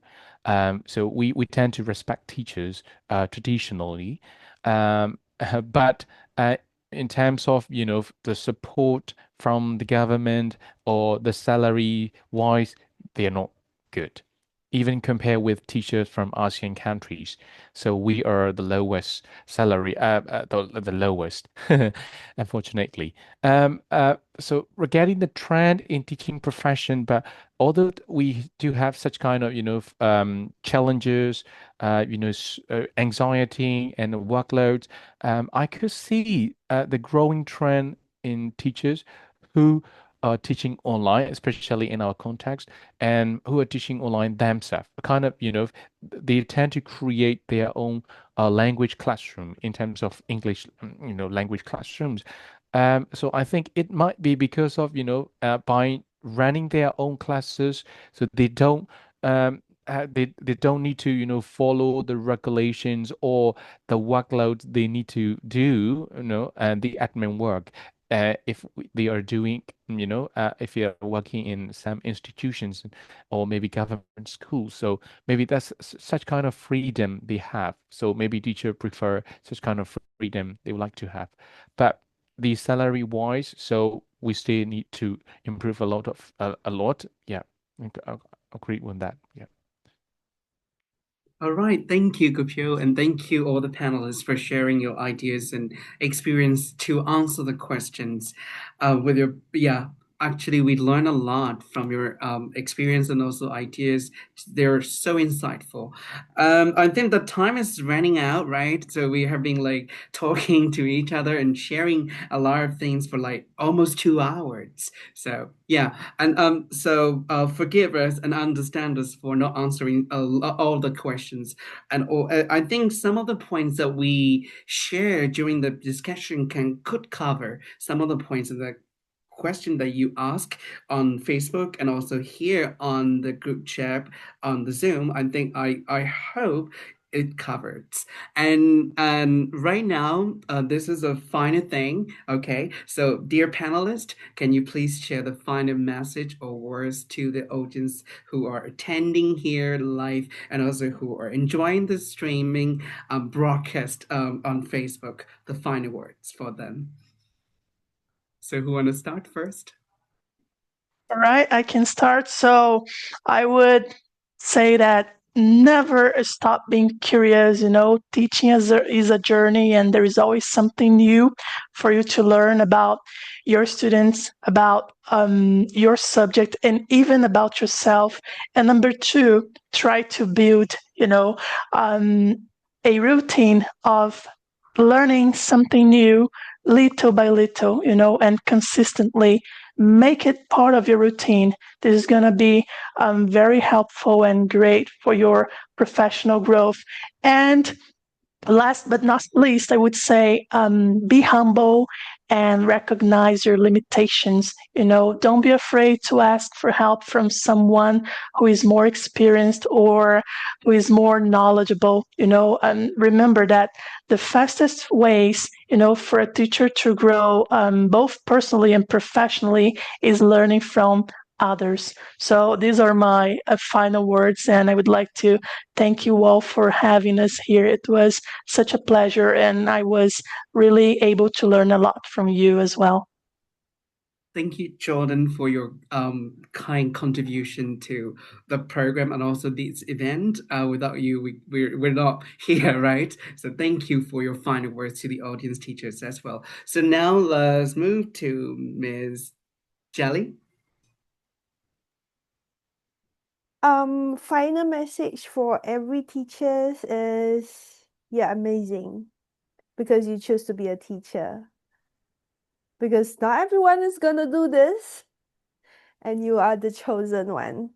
So we tend to respect teachers traditionally, but in terms of the support from the government or the salary wise, they are not good. Even compare with teachers from ASEAN countries. So we are the lowest salary, the lowest, unfortunately. So regarding the trend in teaching profession, but although we do have such kind of, challenges, anxiety and workloads, I could see the growing trend in teachers who are teaching online, especially in our context, and who are teaching online themselves. Kind of, they tend to create their own language classroom in terms of English, language classrooms. So I think it might be because of, by running their own classes, so they don't need to, follow the regulations or the workload they need to do, and the admin work. If they are doing, if you are working in some institutions or maybe government schools, so maybe that's such kind of freedom they have. So maybe teacher prefer such kind of freedom they would like to have. But the salary wise, so we still need to improve a lot. Yeah, I agree with that. Yeah. All right. Thank you, Phyo, and thank you all the panelists for sharing your ideas and experience to answer the questions. With your actually we learn a lot from your experience and also ideas. They're so insightful. I think the time is running out, right? So we have been like talking to each other and sharing a lot of things for like almost 2 hours. So yeah, and forgive us and understand us for not answering all the questions. And I think some of the points that we share during the discussion could cover some of the points of the question that you ask on Facebook and also here on the group chat on the Zoom. I think I hope it covers. And right now, this is a final thing. Okay, so dear panelists, can you please share the final message or words to the audience who are attending here live and also who are enjoying the streaming broadcast on Facebook? The final words for them. So who want to start first? All right, I can start. So I would say that never stop being curious. Teaching is a journey, and there is always something new for you to learn about your students, about your subject, and even about yourself. And number two, try to build, um, a routine of learning something new little by little, and consistently make it part of your routine. This is going to be very helpful and great for your professional growth. And last but not least, I would say be humble and recognize your limitations. Don't be afraid to ask for help from someone who is more experienced or who is more knowledgeable. And remember that the fastest ways, for a teacher to grow both personally and professionally is learning from others. So these are my final words, and I would like to thank you all for having us here. It was such a pleasure, and I was really able to learn a lot from you as well. Thank you, Jordan, for your kind contribution to the program and also this event. Without you, we're not here, right? So thank you for your final words to the audience teachers as well. So now let's move to Ms. Jelly. Final message for every teachers is you're amazing because you choose to be a teacher. Because not everyone is gonna do this, and you are the chosen one.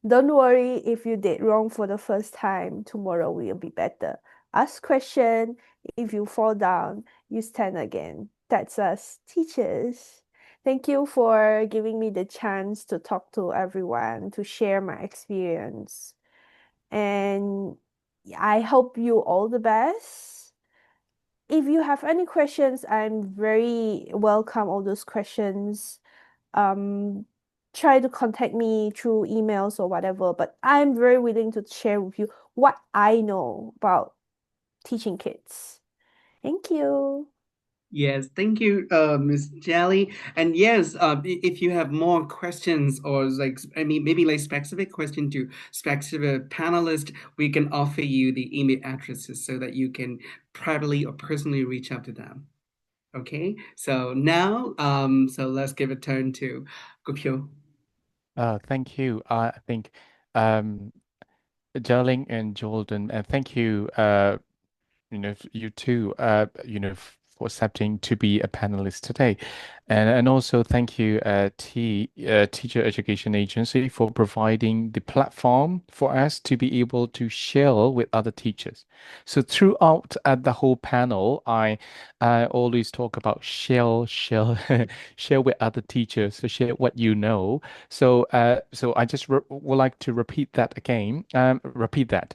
Don't worry if you did wrong for the first time. Tomorrow will be better. Ask question. If you fall down, you stand again. That's us teachers. Thank you for giving me the chance to talk to everyone, to share my experience. And I hope you all the best. If you have any questions, I'm very welcome all those questions. Try to contact me through emails or whatever, but I'm very willing to share with you what I know about teaching kids. Thank you. Yes, thank you, Ms. Jelly. And yes, if you have more questions or like, I mean, maybe like specific question to specific panelists, we can offer you the email addresses so that you can privately or personally reach out to them. Okay, so now, so let's give a turn to Gupyo. Thank you. I think um, Darling and Jordan, and thank you, you too, for accepting to be a panelist today. And also thank you, Teacher Education Agency, for providing the platform for us to be able to share with other teachers. So throughout the whole panel, I always talk about share, share with other teachers, so share what you know. So I just would like to repeat that again. Repeat that.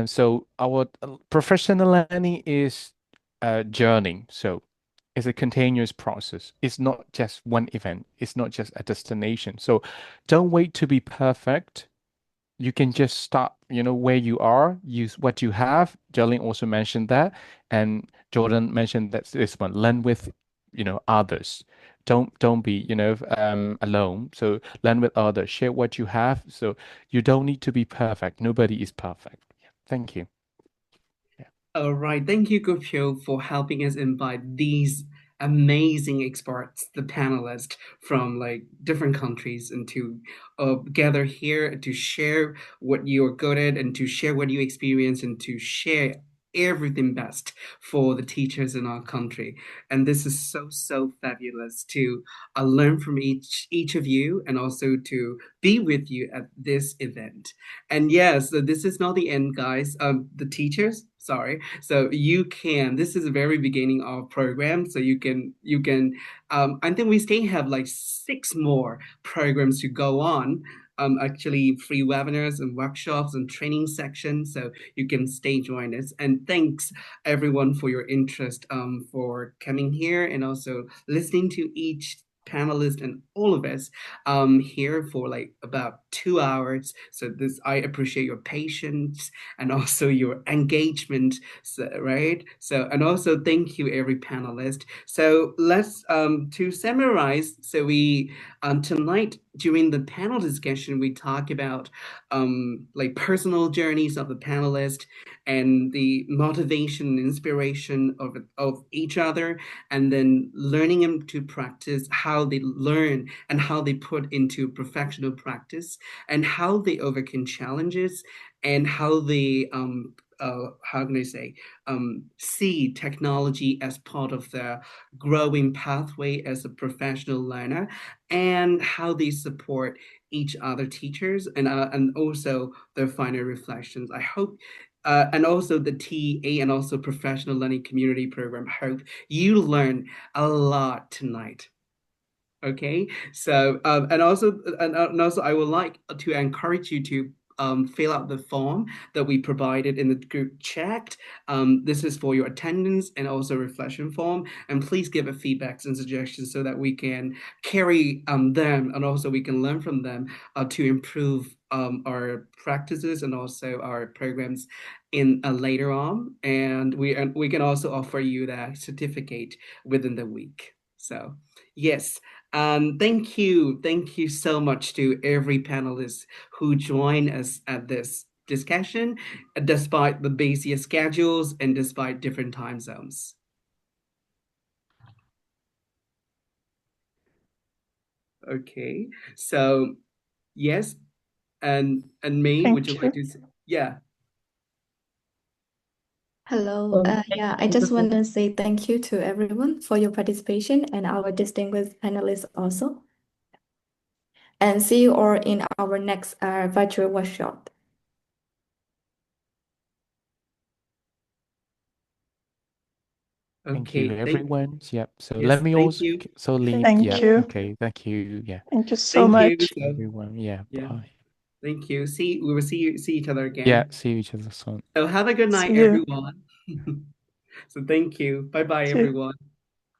So our professional learning is a journey. So it's a continuous process. It's not just one event. It's not just a destination. So don't wait to be perfect. You can just start, where you are, use what you have. Jolene also mentioned that. And Jordan mentioned that this one, learn with, others. Don't be, alone. So learn with others, share what you have. So you don't need to be perfect. Nobody is perfect. Yeah. Thank you. Yeah. All right, thank you, Gupyo, for helping us invite these amazing experts, the panelists from like different countries, and to gather here to share what you're good at and to share what you experience and to share everything best for the teachers in our country. And this is so, so fabulous to learn from each of you and also to be with you at this event. And yes, so this is not the end, guys. The teachers, sorry. So you can, this is the very beginning of program. So I think we still have like 6 more programs to go on. Actually free webinars and workshops and training sections. So you can stay join us. And thanks everyone for your interest, for coming here and also listening to each panelist and all of us here for like about 2 hours. So this, I appreciate your patience and also your engagement, so, right? So, and also thank you every panelist. So let's to summarize. So we tonight during the panel discussion we talk about like personal journeys of the panelists and the motivation and inspiration of each other, and then learning them to practice, how they learn and how they put into professional practice, and how they overcome challenges, and how they how can I say, see technology as part of their growing pathway as a professional learner, and how they support each other teachers, and also their final reflections. I hope and also the TA and also professional learning community program. Hope you learn a lot tonight. Okay, so and also I would like to encourage you to fill out the form that we provided in the group chat. This is for your attendance and also reflection form, and please give us feedbacks and suggestions so that we can carry them and also we can learn from them to improve our practices and also our programs in later on, and we can also offer you that certificate within the week. So yes. Thank you so much to every panelist who joined us at this discussion, despite the busy schedules and despite different time zones. Okay, so yes, and May, would you like to say? Yeah. Hello. Yeah, I just want to say thank you to everyone for your participation and our distinguished panelists also. And see you all in our next virtual workshop. Thank you, Okay, everyone. Yep. So yes, let me thank also you. so leave. Thank Yeah. you. Okay. Thank you. Yeah. Thank you so Thank you. much. So, Everyone. Yeah. yeah, Bye. thank you. We will see each other Yeah. again. See each other soon. So have a good See night, you. everyone. So thank you. Bye bye, See you. everyone.